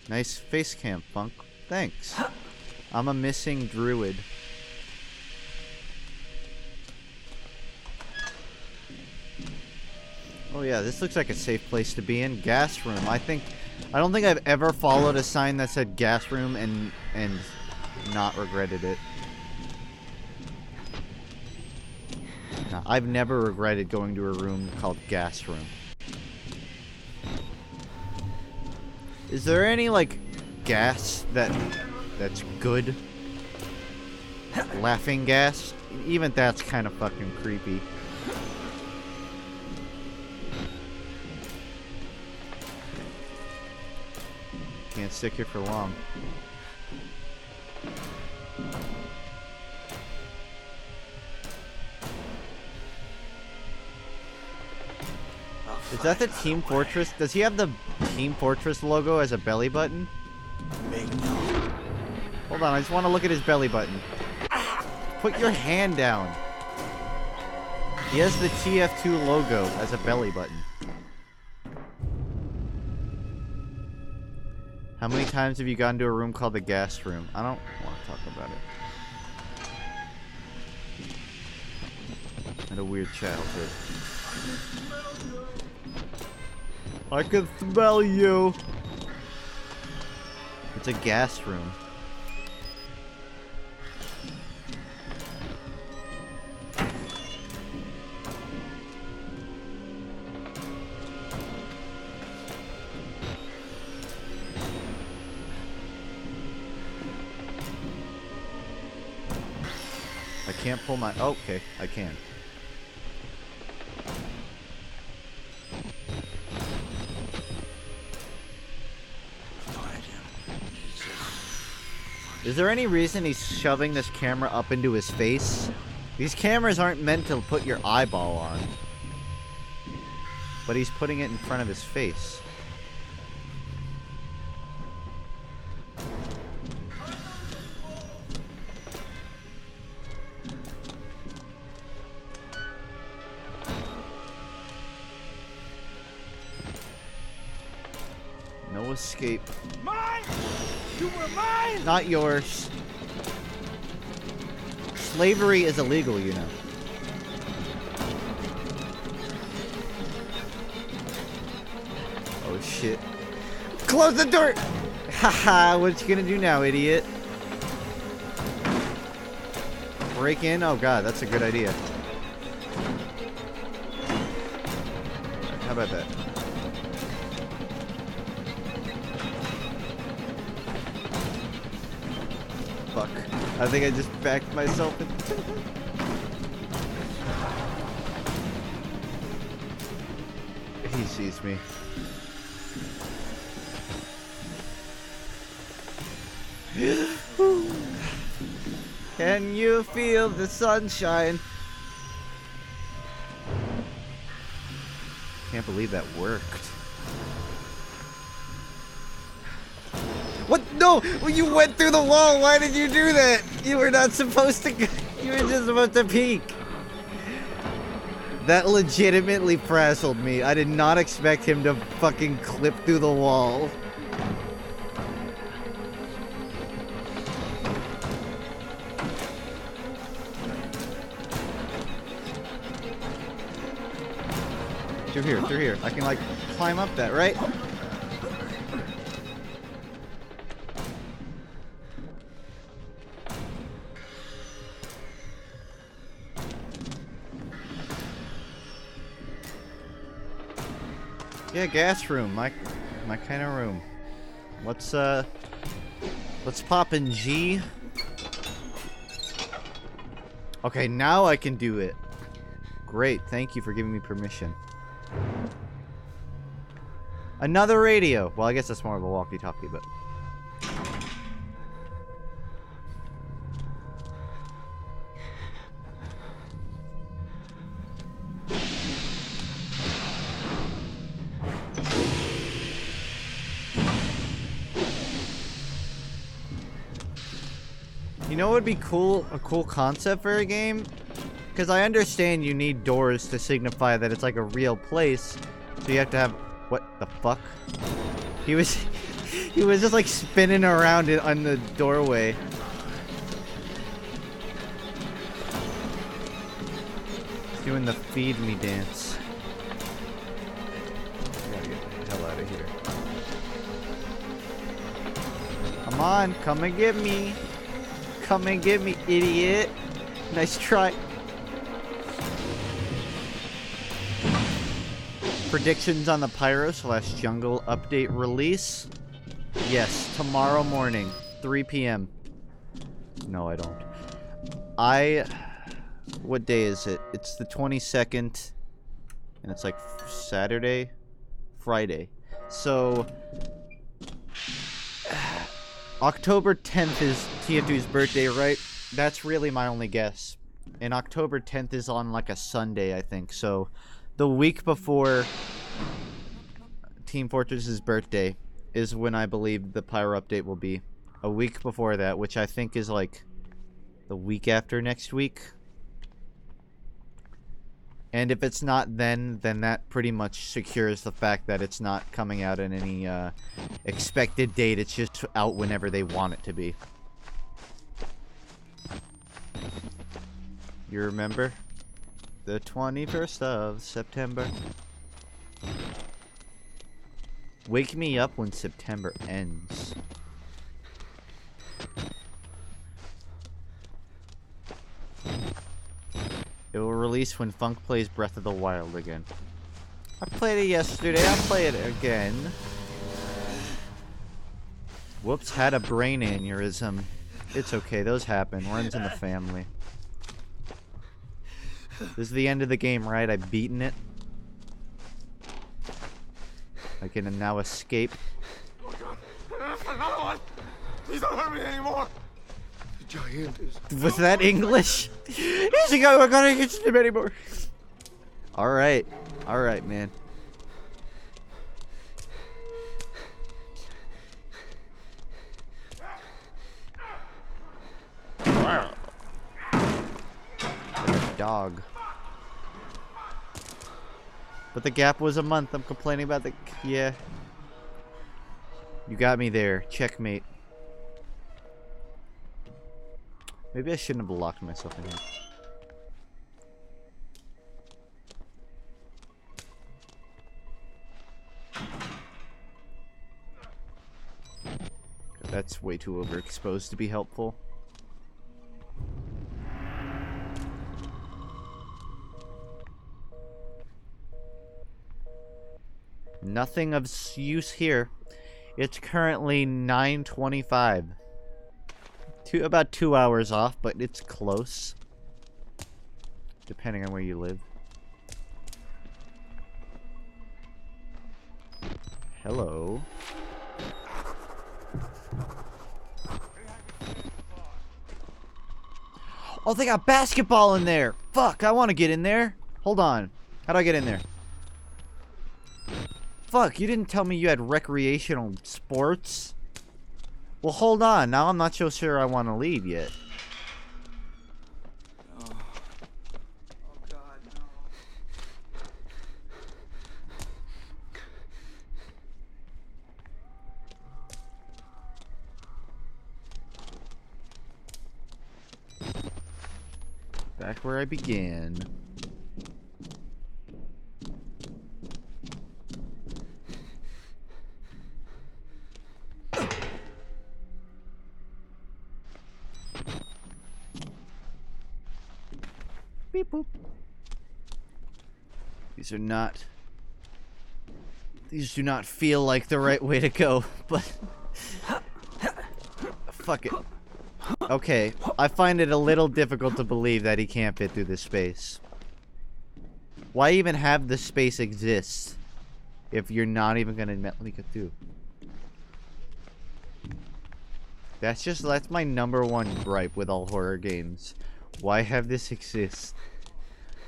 Nice face cam, Funk. Thanks. I'm a missing druid. Oh yeah, this looks like a safe place to be in. Gas room. I don't think I've ever followed a sign that said gas room and not regretted it. No, I've never regretted going to a room called gas room. Is there any like gas that's good? Laughing gas? Even that's kind of fucking creepy. Can't stick here for long. Is that the Team Fortress? Does he have the Team Fortress logo as a belly button? Hold on, I just want to look at his belly button. Put your hand down. He has the TF2 logo as a belly button. How many times have you gone to a room called the gas room? I don't want to talk about it. I had a weird childhood. I can smell you. It's a gas room. I can't pull my... Oh, okay, I can. Is there any reason he's shoving this camera up into his face? These cameras aren't meant to put your eyeball on. But he's putting it in front of his face. No escape. Mine! You were mine! Not yours. Slavery is illegal, you know. Oh shit. Close the door! Haha, what you gonna do now, idiot? Break in? Oh god, that's a good idea. How about that? Fuck. I think I just backed myself in. He sees me. Okay, Can you feel the sunshine? Can't believe that worked. What? No! You went through the wall! Why did you do that? You were not supposed to... You were just supposed to peek. That legitimately frazzled me. I did not expect him to fucking clip through the wall. Through here. I can, like, climb up that, right? Yeah, gas room, my kind of room. Let's pop in G. Okay, now I can do it. Great, thank you for giving me permission. Another radio. Well, I guess that's more of a walkie-talkie, but... You know what would be cool? A cool concept for a game? Because I understand you need doors to signify that it's like a real place. So you have to have... What the fuck? He was just like spinning around it on the doorway. He's doing the feed me dance. I gotta get the hell out of here. Come on, come and get me. Come and get me, idiot. Nice try. Predictions on the Pyro/Jungle update release? Yes, tomorrow morning, 3 p.m. No, I don't. What day is it? It's the 22nd, and it's like Saturday? Friday. So... October 10th is TF2's birthday, right? That's really my only guess. And October 10th is on like a Sunday, I think. So the week before Team Fortress's birthday is when I believe the Pyro update will be. A week before that, which I think is like the week after next week. And if it's not then that pretty much secures the fact that it's not coming out in any expected date. It's just out whenever they want it to be. You remember? The 21st of September. Wake me up when September ends. It will release when FUNKe plays Breath of the Wild again. I played it yesterday, I'll play it again. Whoops, had a brain aneurysm. It's okay, those happen. Runs in the family. This is the end of the game, right? I've beaten it. I can now escape. Oh God. Another one! Please don't hurt me anymore! The giant is... Was that English? He's a guy, we're gonna get him anymore. Alright. Alright, man. Dog. But the gap was a month. I'm complaining about the... Yeah. You got me there. Checkmate. Maybe I shouldn't have locked myself in here. That's way too overexposed to be helpful. Nothing of use here. It's currently 9:25. About 2 hours off, but it's close. Depending on where you live. Hello. Oh, they got basketball in there. Fuck, I want to get in there. Hold on. How do I get in there? Fuck, you didn't tell me you had recreational sports. Well, hold on. Now I'm not so sure I want to leave yet. Oh God, no. Back where I began. Beep boop. These do not feel like the right way to go, but fuck it. Okay, I find it a little difficult to believe that he can't fit through this space. Why even have this space exist if you're not even gonna let me get through? That's my #1 gripe with all horror games. Why have this exist?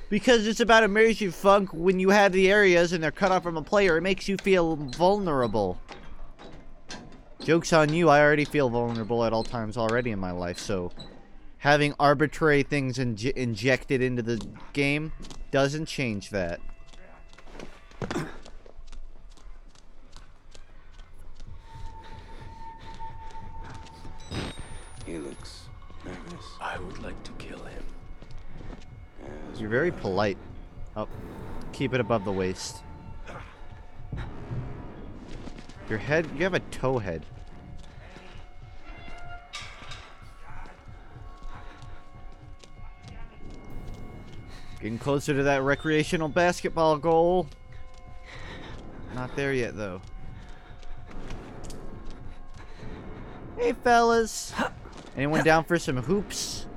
Because it's about immersion funk. When you have the areas and they're cut off from a player, it makes you feel vulnerable. Joke's on you, I already feel vulnerable at all times already in my life, so having arbitrary things injected into the game doesn't change that. He looks nervous. I would like to kill him. You're very polite. Oh, keep it above the waist. Your head, you have a toe head. Getting closer to that recreational basketball goal. Not there yet, though. Hey, fellas. Anyone down for some hoops?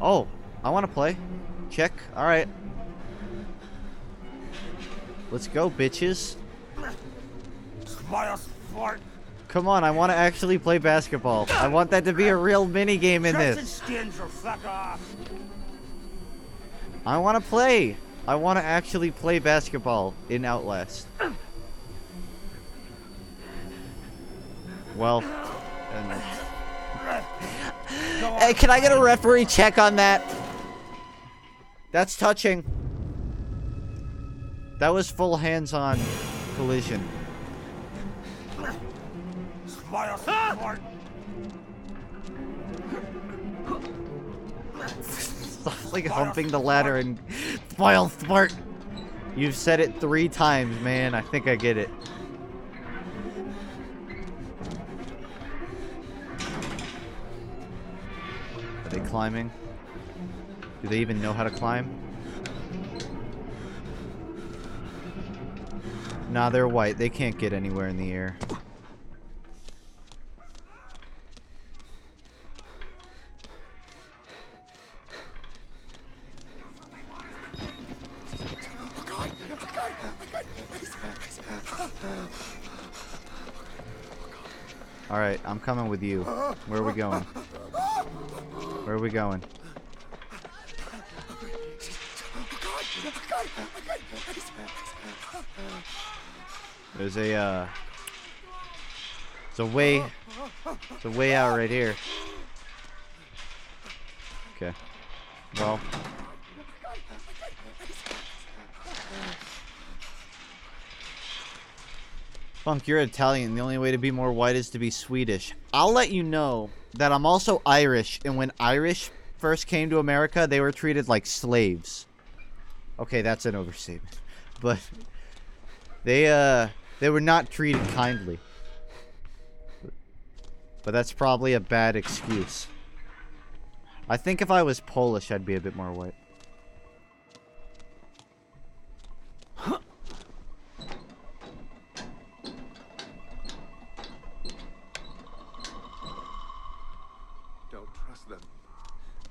Oh, I want to play. Check. All right. Let's go, bitches. Come on, I want to actually play basketball. I want that to be a real mini game in this. I want to play. I want to actually play basketball in Outlast. Well, hey, can I get a referee check on that? That's touching. That was full hands-on collision. Like humping the ladder and spoil smart. You've said it 3 times, man. I think I get it. Are they climbing? Do they even know how to climb? Nah, they're white. They can't get anywhere in the air. Alright, I'm coming with you. Where are we going? Where are we going? There's a way out right here. Okay. Well. Funk, you're Italian. The only way to be more white is to be Swedish. I'll let you know that I'm also Irish, and when Irish first came to America, they were treated like slaves. Okay, that's an overstatement. But they were not treated kindly. But that's probably a bad excuse. I think if I was Polish, I'd be a bit more white.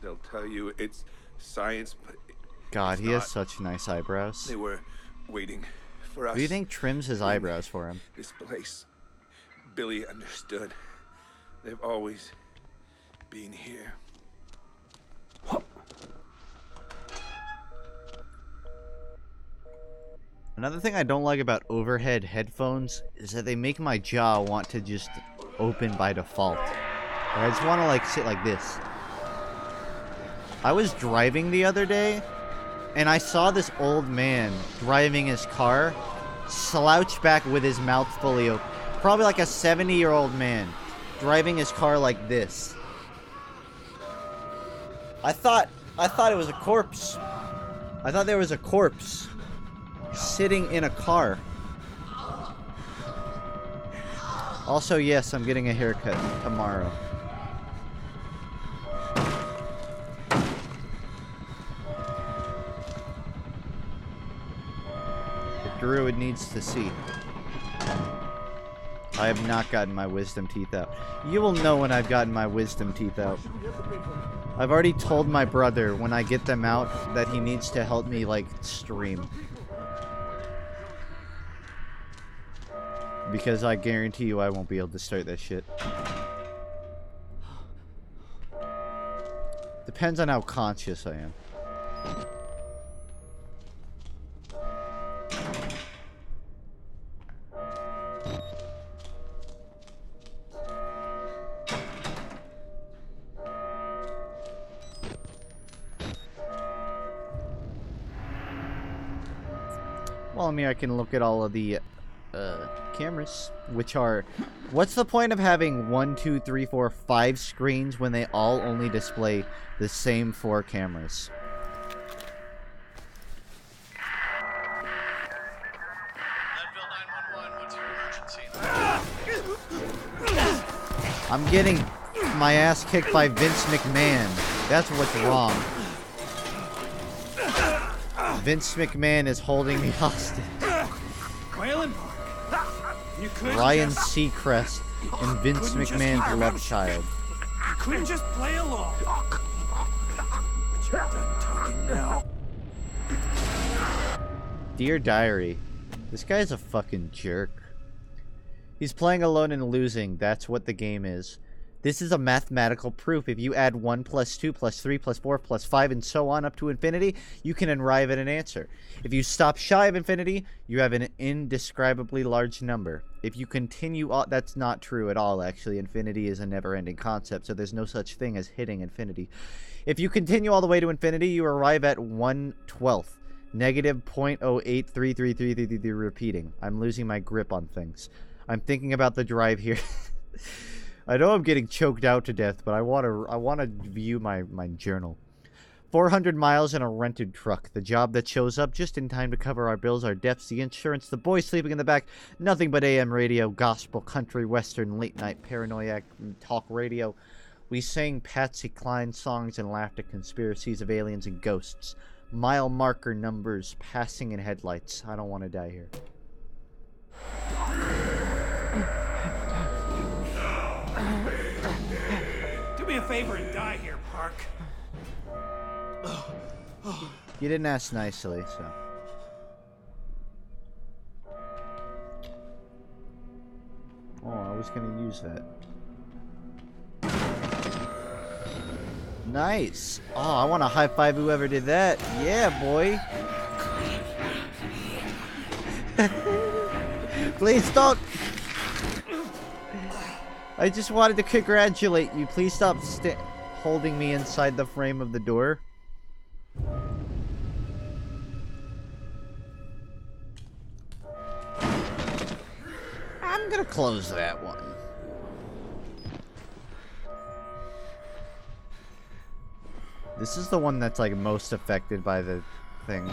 They'll tell you it's science, but God, he has such nice eyebrows. They were waiting for us. Who do you think trims his eyebrows for him? This place. Billy understood. They've always been here. Another thing I don't like about overhead headphones is that they make my jaw want to just open by default. I just want to like sit like this. I was driving the other day and I saw this old man driving his car slouch back with his mouth fully open. Probably like a 70-year-old man driving his car like this. I thought it was a corpse. I thought there was a corpse sitting in a car. Also, yes, I'm getting a haircut tomorrow. The druid needs to see. I have not gotten my wisdom teeth out. You will know when I've gotten my wisdom teeth out. I've already told my brother when I get them out that he needs to help me, like, stream. Because I guarantee you I won't be able to start that shit. Depends on how conscious I am. Well, I mean, I can look at all of the cameras, which are... What's the point of having 1, 2, 3, 4, 5 screens when they all only display the same 4 cameras? I'm getting my ass kicked by Vince McMahon. That's what's wrong. Vince McMahon is holding me hostage. Whalen, you could Ryan Seacrest and Vince McMahon's love child. You couldn't just play along. But you're done talking now. Dear Diary, this guy's a fucking jerk. He's playing alone and losing. That's what the game is. This is a mathematical proof. If you add 1 plus 2 plus 3 plus 4 plus 5 and so on up to infinity, you can arrive at an answer. If you stop shy of infinity, you have an indescribably large number. If you continue... That's not true at all, actually. Infinity is a never-ending concept, so there's no such thing as hitting infinity. If you continue all the way to infinity, you arrive at 1/12. Negative 0.083333 repeating. I'm losing my grip on things. I'm thinking about the drive here. I know I'm getting choked out to death, but I want to view my journal. 400 miles in a rented truck. The job that shows up just in time to cover our bills, our debts, the insurance, the boys sleeping in the back. Nothing but AM radio, gospel, country, western, late night, paranoiac, talk radio. We sang Patsy Cline songs and laughed at conspiracies of aliens and ghosts. Mile marker numbers passing in headlights. I don't want to die here. Do me a favor and die here, Park. You didn't ask nicely, so. Oh, I was gonna use that. Nice. Oh, I want to high five whoever did that. Yeah, boy. Please don't. I just wanted to congratulate you. Please stop holding me inside the frame of the door. I'm gonna close that one. This is the one that's like most affected by the thing.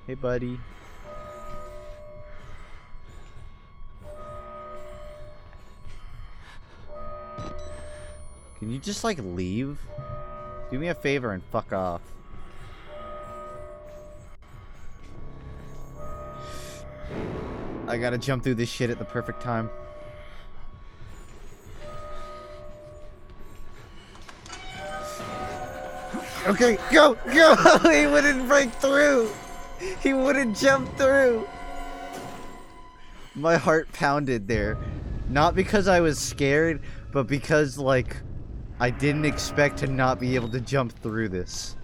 Hey, buddy. Can you just like leave? Do me a favor and fuck off. I gotta jump through this shit at the perfect time. Okay, go! He wouldn't break through! He wouldn't jump through! My heart pounded there. Not because I was scared, but because, like, I didn't expect to not be able to jump through this.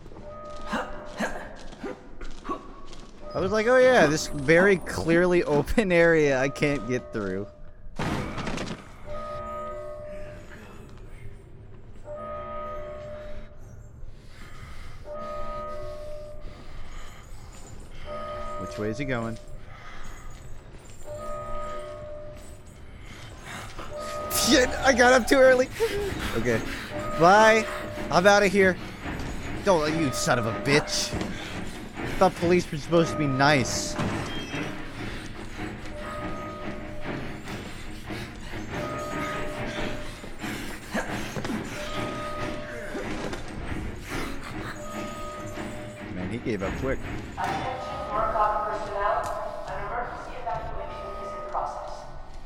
I was like, oh yeah, this very clearly open area I can't get through. Which way is he going? Shit, I got up too early. Okay. Bye. I'm out of here. Don't, you son of a bitch. I thought police were supposed to be nice. Man, he gave up quick. Attention Murkoff personnel, an emergency evacuation is in process.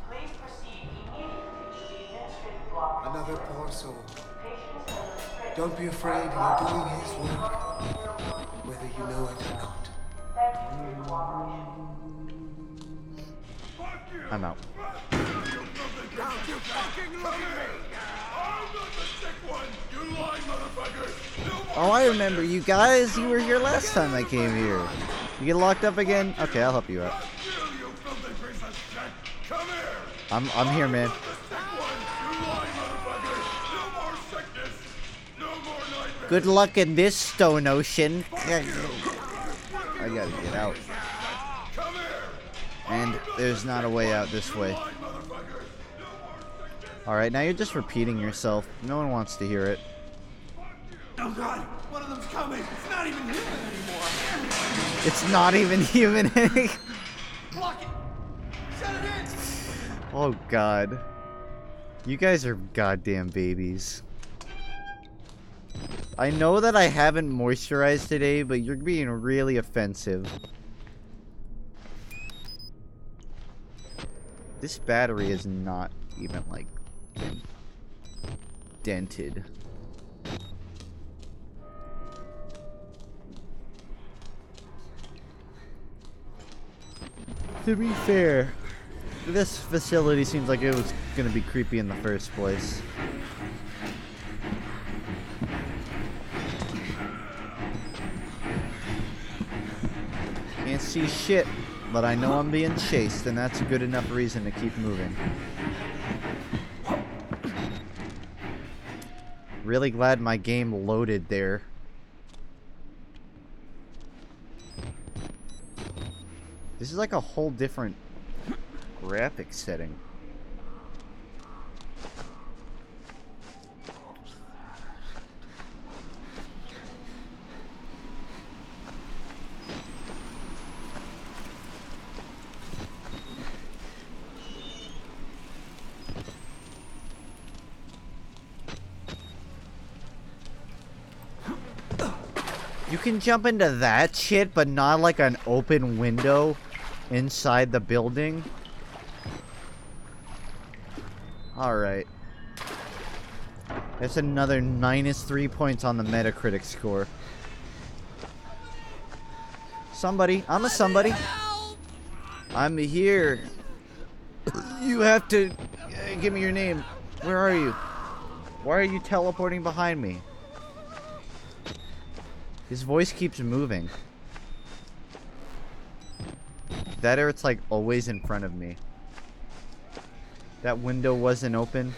Please proceed immediately to the administrative block. Another poor soul. Patients and restraints. Don't be afraid, you're doing his work, whether you know it or not. Thank you for your cooperation. I'm out. Don't you fucking look at me! I'm not the sick one! You lying motherfuckers! No more Oh, I remember you guys. You were here last time I came here. You get locked up again? Okay, I'll help you out. you, you filthy piece of shit! Come here! I'm here, man. The sick one! You lying motherfuckers! No more sickness! No more nightmares! Good luck in this stone ocean. I gotta get out. Come here! And there's not a way out this way. Alright, now you're just repeating yourself. No one wants to hear it. Oh god! One of them's coming! It's not even human anymore! It's not even human. Block it! Shut it in! Oh god. You guys are goddamn babies. I know that I haven't moisturized today, but you're being really offensive. This battery is not even, like, dented. To be fair, this facility seems like it was gonna be creepy in the first place. Can't see shit, but I know I'm being chased, and that's a good enough reason to keep moving. Really glad my game loaded there. This is like a whole different graphic setting. You can jump into that shit, but not like an open window inside the building. Alright. That's another -3 points on the Metacritic score. Somebody. I'm a somebody. I'm here. You have to give me your name. Where are you? Why are you teleporting behind me? His voice keeps moving. That or it's like always in front of me. That window wasn't open.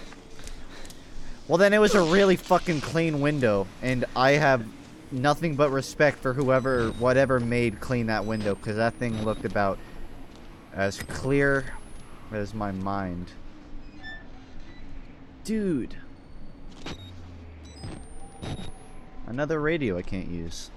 Well, then it was a really fucking clean window, and I have nothing but respect for whatever made clean that window, because that thing looked about as clear as my mind. Dude. Another radio I can't use.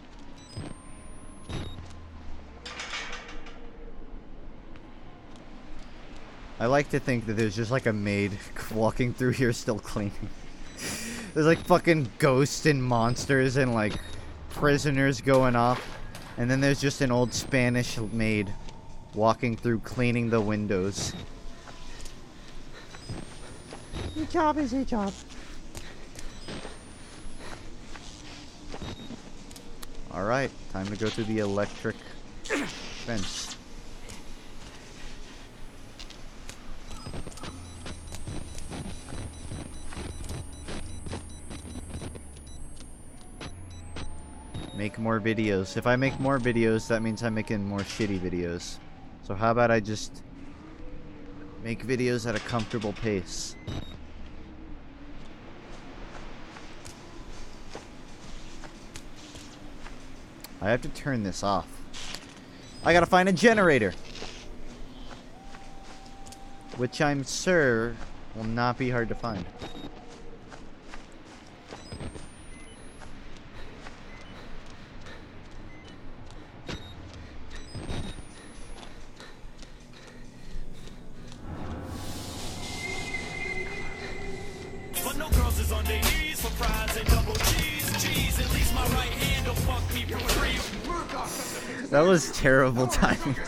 I like to think that there's just like a maid walking through here still cleaning. There's like fucking ghosts and monsters and like prisoners going off. And then there's just an old Spanish maid walking through cleaning the windows. Your job is a job. Alright, time to go through the electric fence. Make more videos. If I make more videos, that means I'm making more shitty videos. So how about I just make videos at a comfortable pace? I have to turn this off. I gotta find a generator. Which I'm sure will not be hard to find. But no girls is on their knees for fries and double cheese. Cheese, at least my right hand will fuck me for free. That was terrible timing. There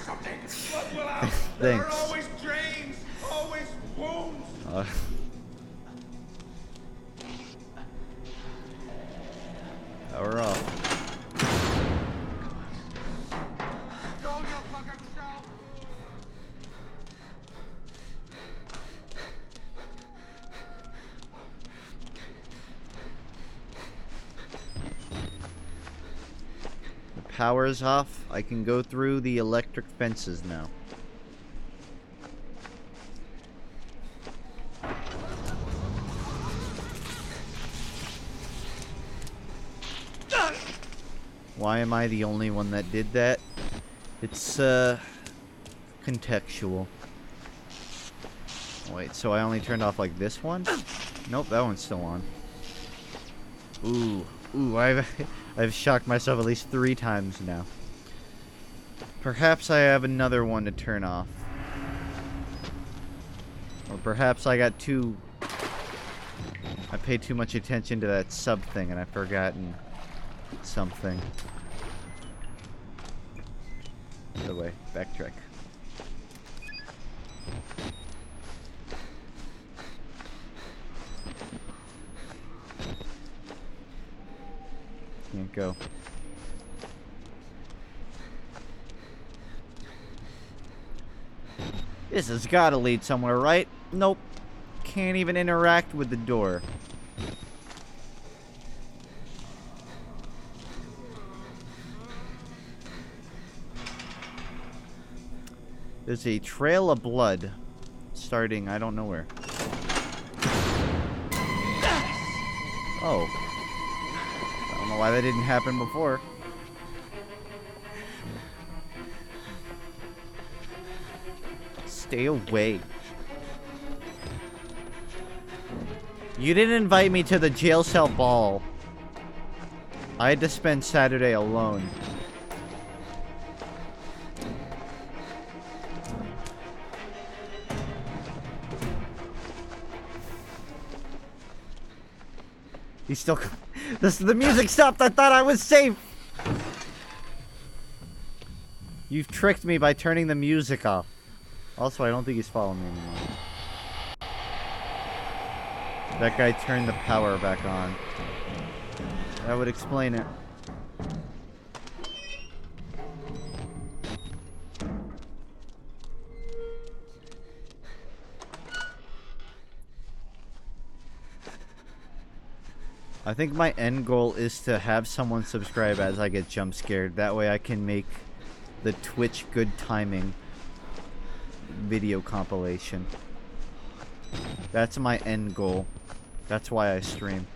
are Thanks. always drains, always wounds. Now we're off. Go your fucking self. The power's off. I can go through the electric fences now. Why am I the only one that did that? It's, contextual. Wait, so I only turned off, like, this one? Nope, that one's still on. Ooh, I've shocked myself at least 3 times now. Perhaps I have another one to turn off. Or perhaps I got too... I paid too much attention to that sub thing and I've forgotten something. Other way, backtrack. Can't go. This has gotta lead somewhere, right? Nope. Can't even interact with the door. There's a trail of blood starting I don't know where. Oh. I don't know why that didn't happen before. Stay away. You didn't invite me to the jail cell ball. I had to spend Saturday alone. He's still... The music stopped. I thought I was safe. You've tricked me by turning the music off. Also, I don't think he's following me anymore. That guy turned the power back on. That would explain it. I think my end goal is to have someone subscribe as I get jump scared. That way I can make the Twitch good timing video compilation. That's my end goal. That's why I stream.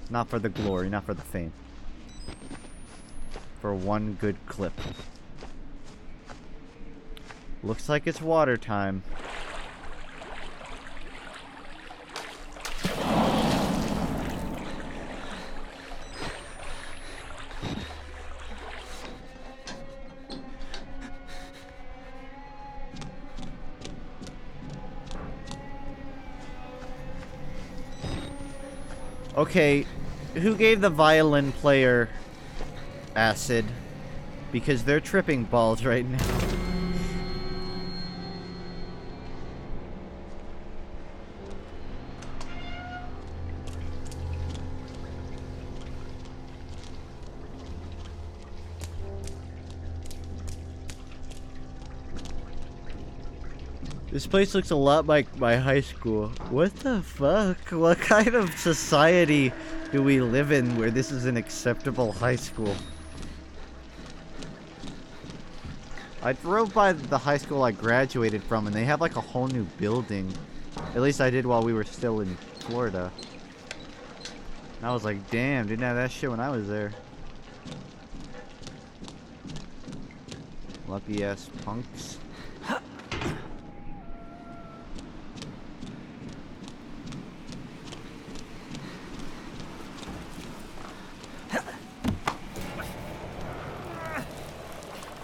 Not for the glory, not for the fame. For one good clip. Looks like it's water time. Okay, who gave the violin player acid? Because they're tripping balls right now. This place looks a lot like my high school. What the fuck? What kind of society do we live in where this is an acceptable high school? I drove by the high school I graduated from and they have like a whole new building. At least I did while we were still in Florida. And I was like, damn, didn't have that shit when I was there. Lucky ass punks.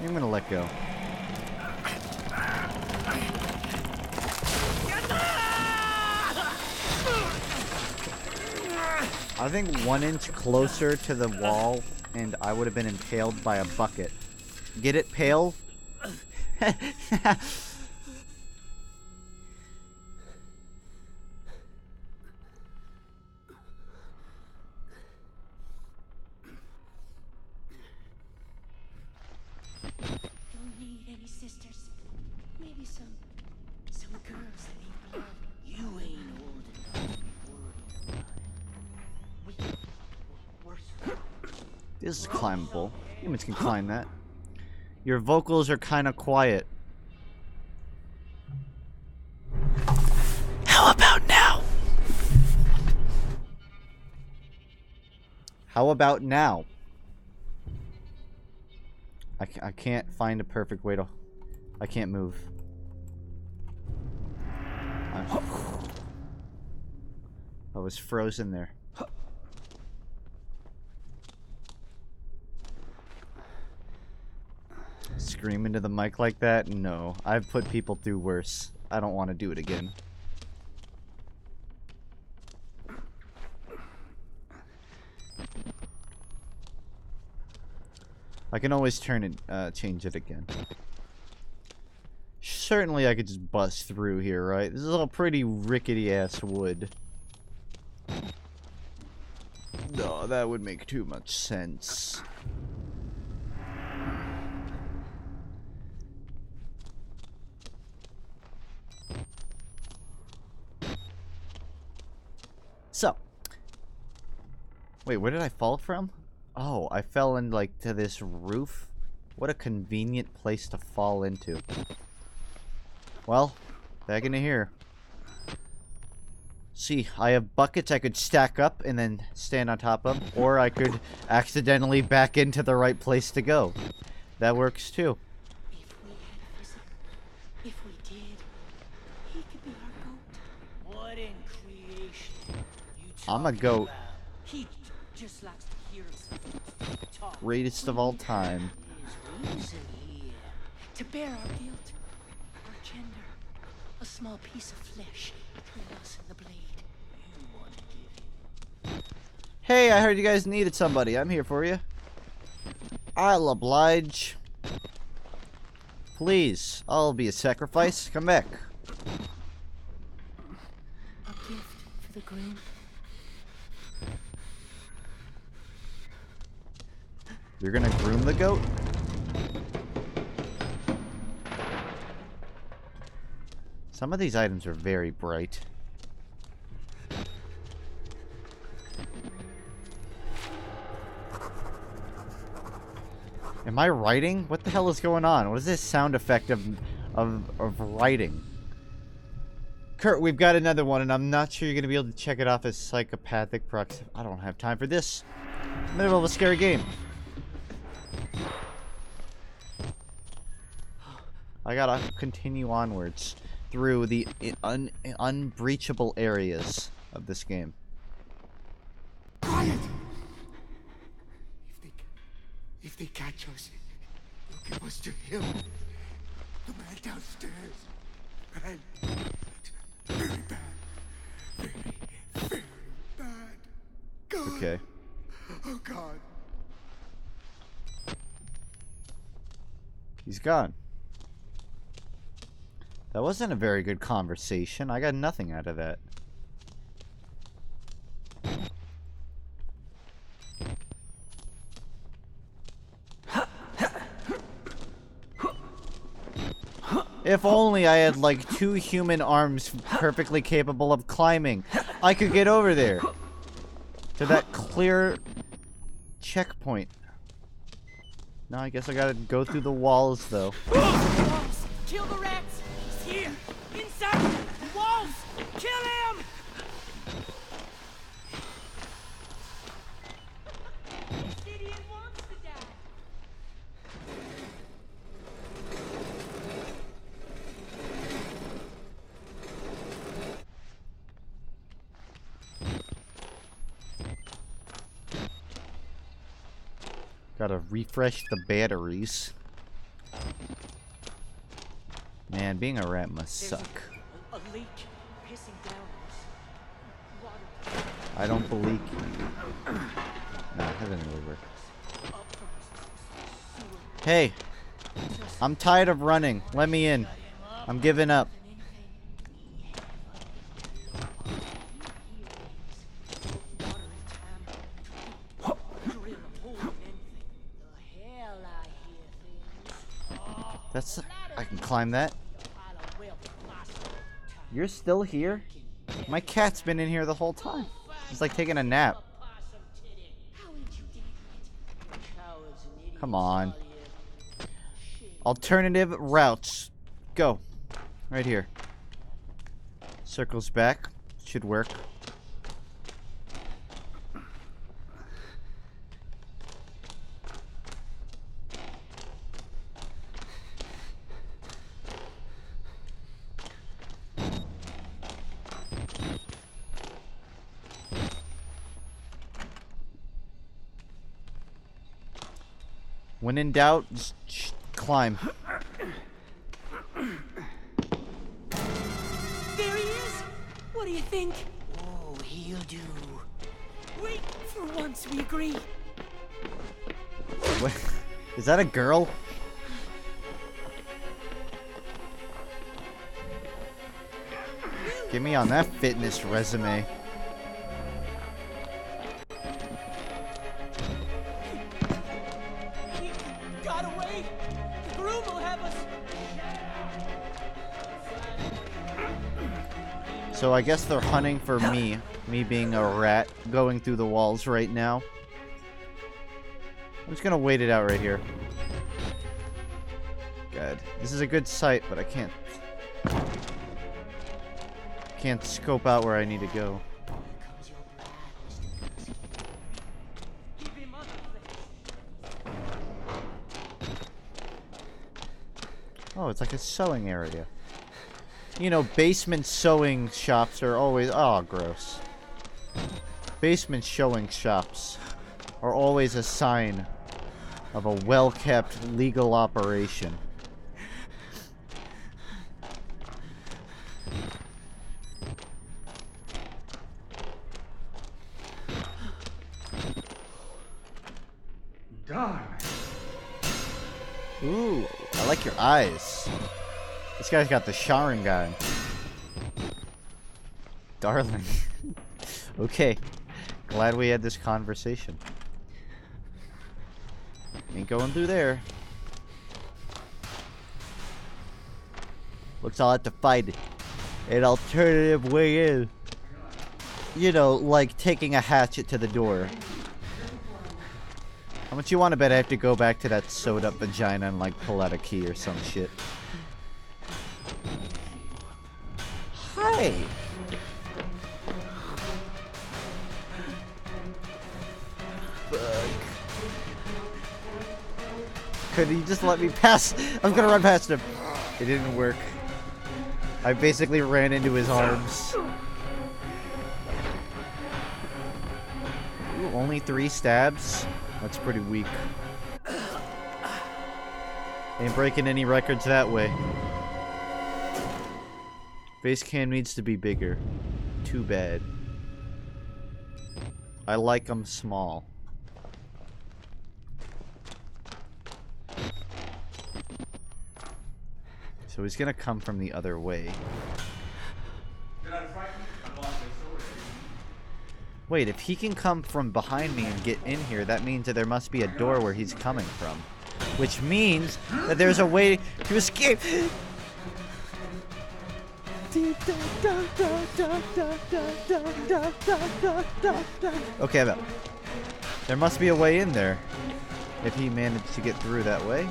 I'm gonna let go. I think 1 inch closer to the wall and I would have been impaled by a bucket. Get it, pale? Don't need any sisters. Maybe some girls that need love. You ain't old enough to be worried about it. This is climbable. Humans can climb that. Your vocals are kind of quiet. How about now? How about now? I can't find a perfect way to... I can't move. I was frozen there. Scream into the mic like that? No. I've put people through worse. I don't want to do it again. I can always turn it, change it again. Certainly I could just bust through here, right? This is all pretty rickety-ass wood. No, that would make too much sense. So. Wait, where did I fall from? Oh, I fell in, like, to this roof. What a convenient place to fall into. Well, back into here. See, I have buckets I could stack up and then stand on top of, or I could accidentally back into the right place to go. That works too. If we had a visitor, if we did, he could be our goat. What in creation? I'm a goat. He just likes to hear himself talk. Greatest of all time. His reason here to bear our guilt, our gender, a small piece of flesh between us and the blade. You want to give him. Hey, I heard you guys needed somebody. I'm here for you. I'll oblige. Please, I'll be a sacrifice. Come back. A gift for the groom. You're gonna groom the goat? Some of these items are very bright. Am I writing? What the hell is going on? What is this sound effect of writing? Kurt, we've got another one, and I'm not sure you're gonna be able to check it off as psychopathic proximity. I don't have time for this. Middle of a scary game. I gotta continue onwards through the unbreachable areas of this game. Quiet! If they catch us, they'll give us to him. The man downstairs. Bad. Very bad. Very, very bad. God. Okay. Oh, God. He's gone. That wasn't a very good conversation. I got nothing out of that. If only I had like 2 human arms perfectly capable of climbing. I could get over there. To that clear checkpoint. No, I guess I gotta go through the walls though. Walls! Kill the rats! He's here! Inside! Walls! Kill him! This idiot wants to die. Gotta refresh the batteries. Man, being a rat must suck. A leak pissing down water. I don't believe you. No, that didn't really work. Hey! I'm tired of running. Let me in. I'm giving up. That's... I can climb that. You're still here? My cat's been in here the whole time. He's like taking a nap. Come on. Alternative routes. Go. Right here. Circles back. Should work. When in doubt, just climb. There he is! What do you think? Oh, he'll do. Wait, for once we agree. What? Is that a girl? Get me on that fitness resume. So I guess they're hunting for me being a rat, going through the walls right now. I'm just gonna wait it out right here. Good. This is a good site, but I can't scope out where I need to go. Oh, it's like a sewing area. You know, basement sewing shops are always... Oh, gross. Basement sewing shops are always a sign of a well-kept legal operation. Darn. Ooh, I like your eyes. This guy's got the Sharingan. Darling. Okay. Glad we had this conversation. Ain't going through there. Looks I'll have to find an alternative way in. You know, like taking a hatchet to the door. How much you want to bet I have to go back to that sewed up vagina and like pull out a key or some shit? Hi! Fuck. Could he just let me pass? I was gonna run past him. It didn't work. I basically ran into his arms. Ooh, only 3 stabs? That's pretty weak. Ain't breaking any records that way. Base cam needs to be bigger. Too bad. I like them small. So he's gonna come from the other way. Wait, if he can come from behind me and get in here, that means that there must be a door where he's coming from. Which means that there's a way to escape. Okay, but there must be a way in there. If he managed to get through that way.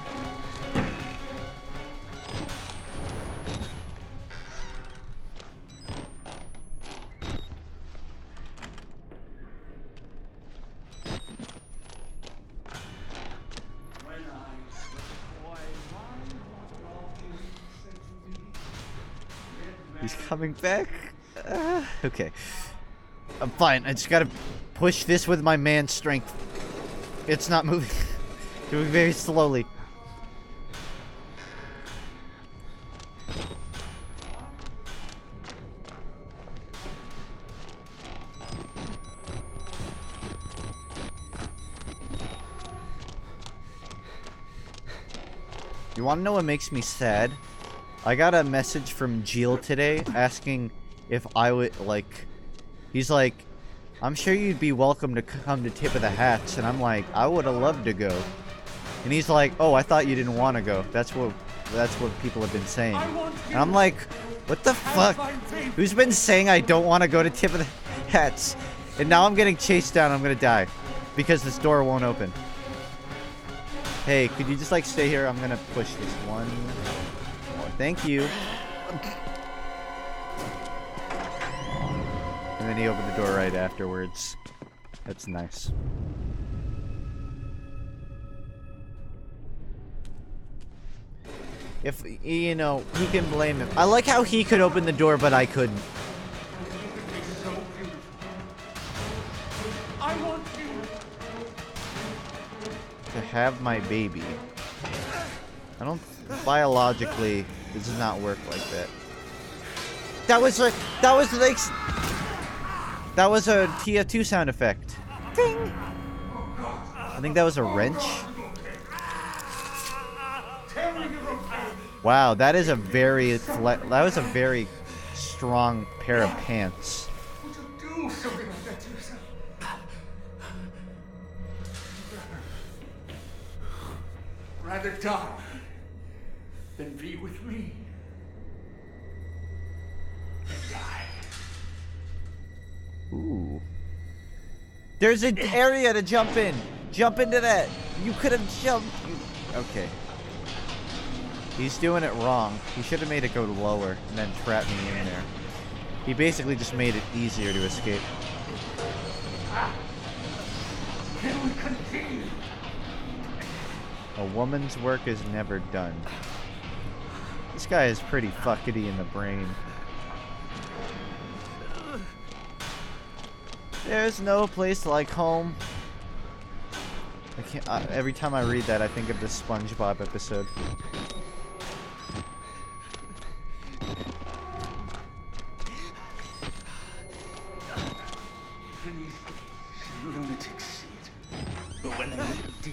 He's coming back. Okay. I'm fine. I just gotta push this with my man strength. It's not moving. Doing very slowly. You wanna know what makes me sad? I got a message from Jill today asking if I would, like, he's like, I'm sure you'd be welcome to come to Tip of the Hats, and I'm like, I would have loved to go. And he's like, oh, I thought you didn't want to go. That's what people have been saying. And I'm like, what the fuck? Who's been saying I don't want to go to Tip of the Hats? And now I'm getting chased down, I'm gonna die. Because this door won't open. Hey, could you just like stay here? I'm gonna push this one more. Thank you. And then he opened the door right afterwards. That's nice. If, you know, who can blame him? I like how he could open the door, but I couldn't. I want you To have my baby. I don't... Biologically, it does not work like that. That was like... That was a TF2 sound effect. Ding! I think that was a wrench. Wow, that is a very... That was a very strong pair of pants. Would you do something like that to yourself? Rather die than be with me. And die. Ooh. There's an area to jump in. Jump into that. You could have jumped. Okay. He's doing it wrong. He should have made it go lower and then trap me in there. He basically just made it easier to escape. Can we continue? A woman's work is never done. This guy is pretty fuckety in the brain. There's no place like home. I can't. Every time I read that, I think of the SpongeBob episode. Lunatics see it. But when they do,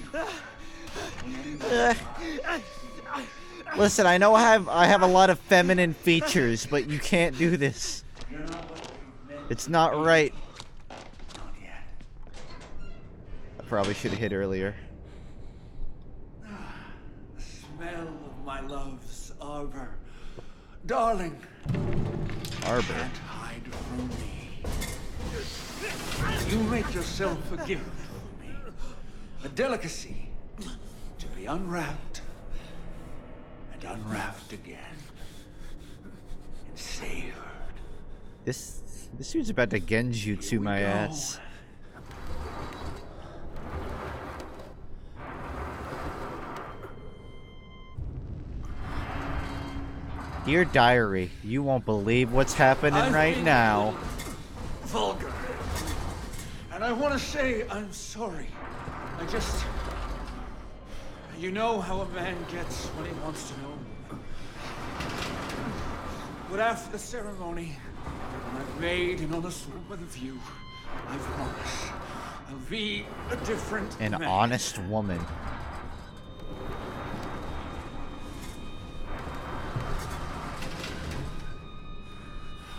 Listen, I know I have a lot of feminine features, but you can't do this. It's not right. I probably should have hit earlier. the smell of my love's arbor. Darling, Arbor. can't hide from me. You make yourself a gift for me. A delicacy to be unwrapped and unwrapped again. And savored. This dude's about to genjutsu my ass. Dear diary, you won't believe what's happening right now. Vulgar. And I want to say I'm sorry. I just... You know how a man gets when he wants to know. But after the ceremony, when I've made an honest woman of you, I promise I'll be a different An man. honest woman.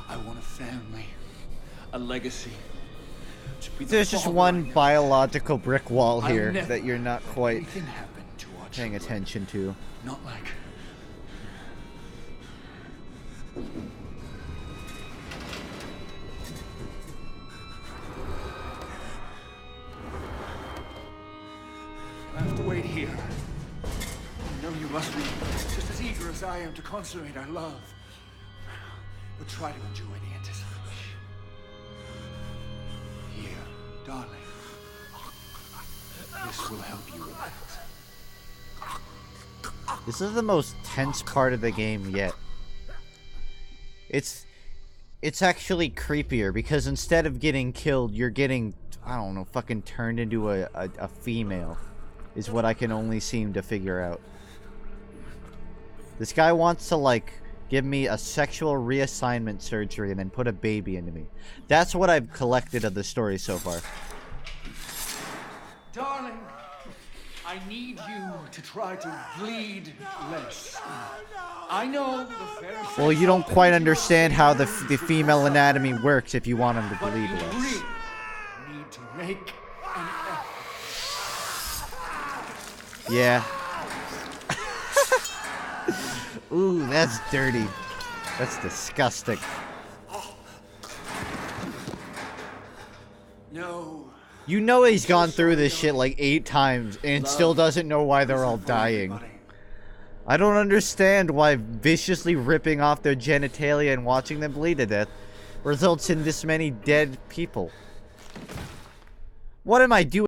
I want a family, a legacy. To be the There's just father one I biological brick wall I'll here never that you're not quite anything happen to our paying children. attention to. Not like Here. I know you must be just as eager as I am to consummate our love. But try to enjoy the anticipation. Here, darling. This will help you relax. This is the most tense part of the game yet. It's actually creepier because instead of getting killed, you're getting, I don't know, fucking turned into a female. Is what I can only seem to figure out. This guy wants to, like, give me a sexual reassignment surgery and then put a baby into me. That's what I've collected of the story so far. Darling, I need you to try to bleed less. I know the very Well, you don't quite understand how the female anatomy works if you want him to but bleed you less. really need to make an effort. Yeah. Ooh, that's dirty. That's disgusting. No. You know he's gone through this shit like 8 times and still doesn't know why they're all dying. I don't understand why viciously ripping off their genitalia and watching them bleed to death results in this many dead people. What am I doing?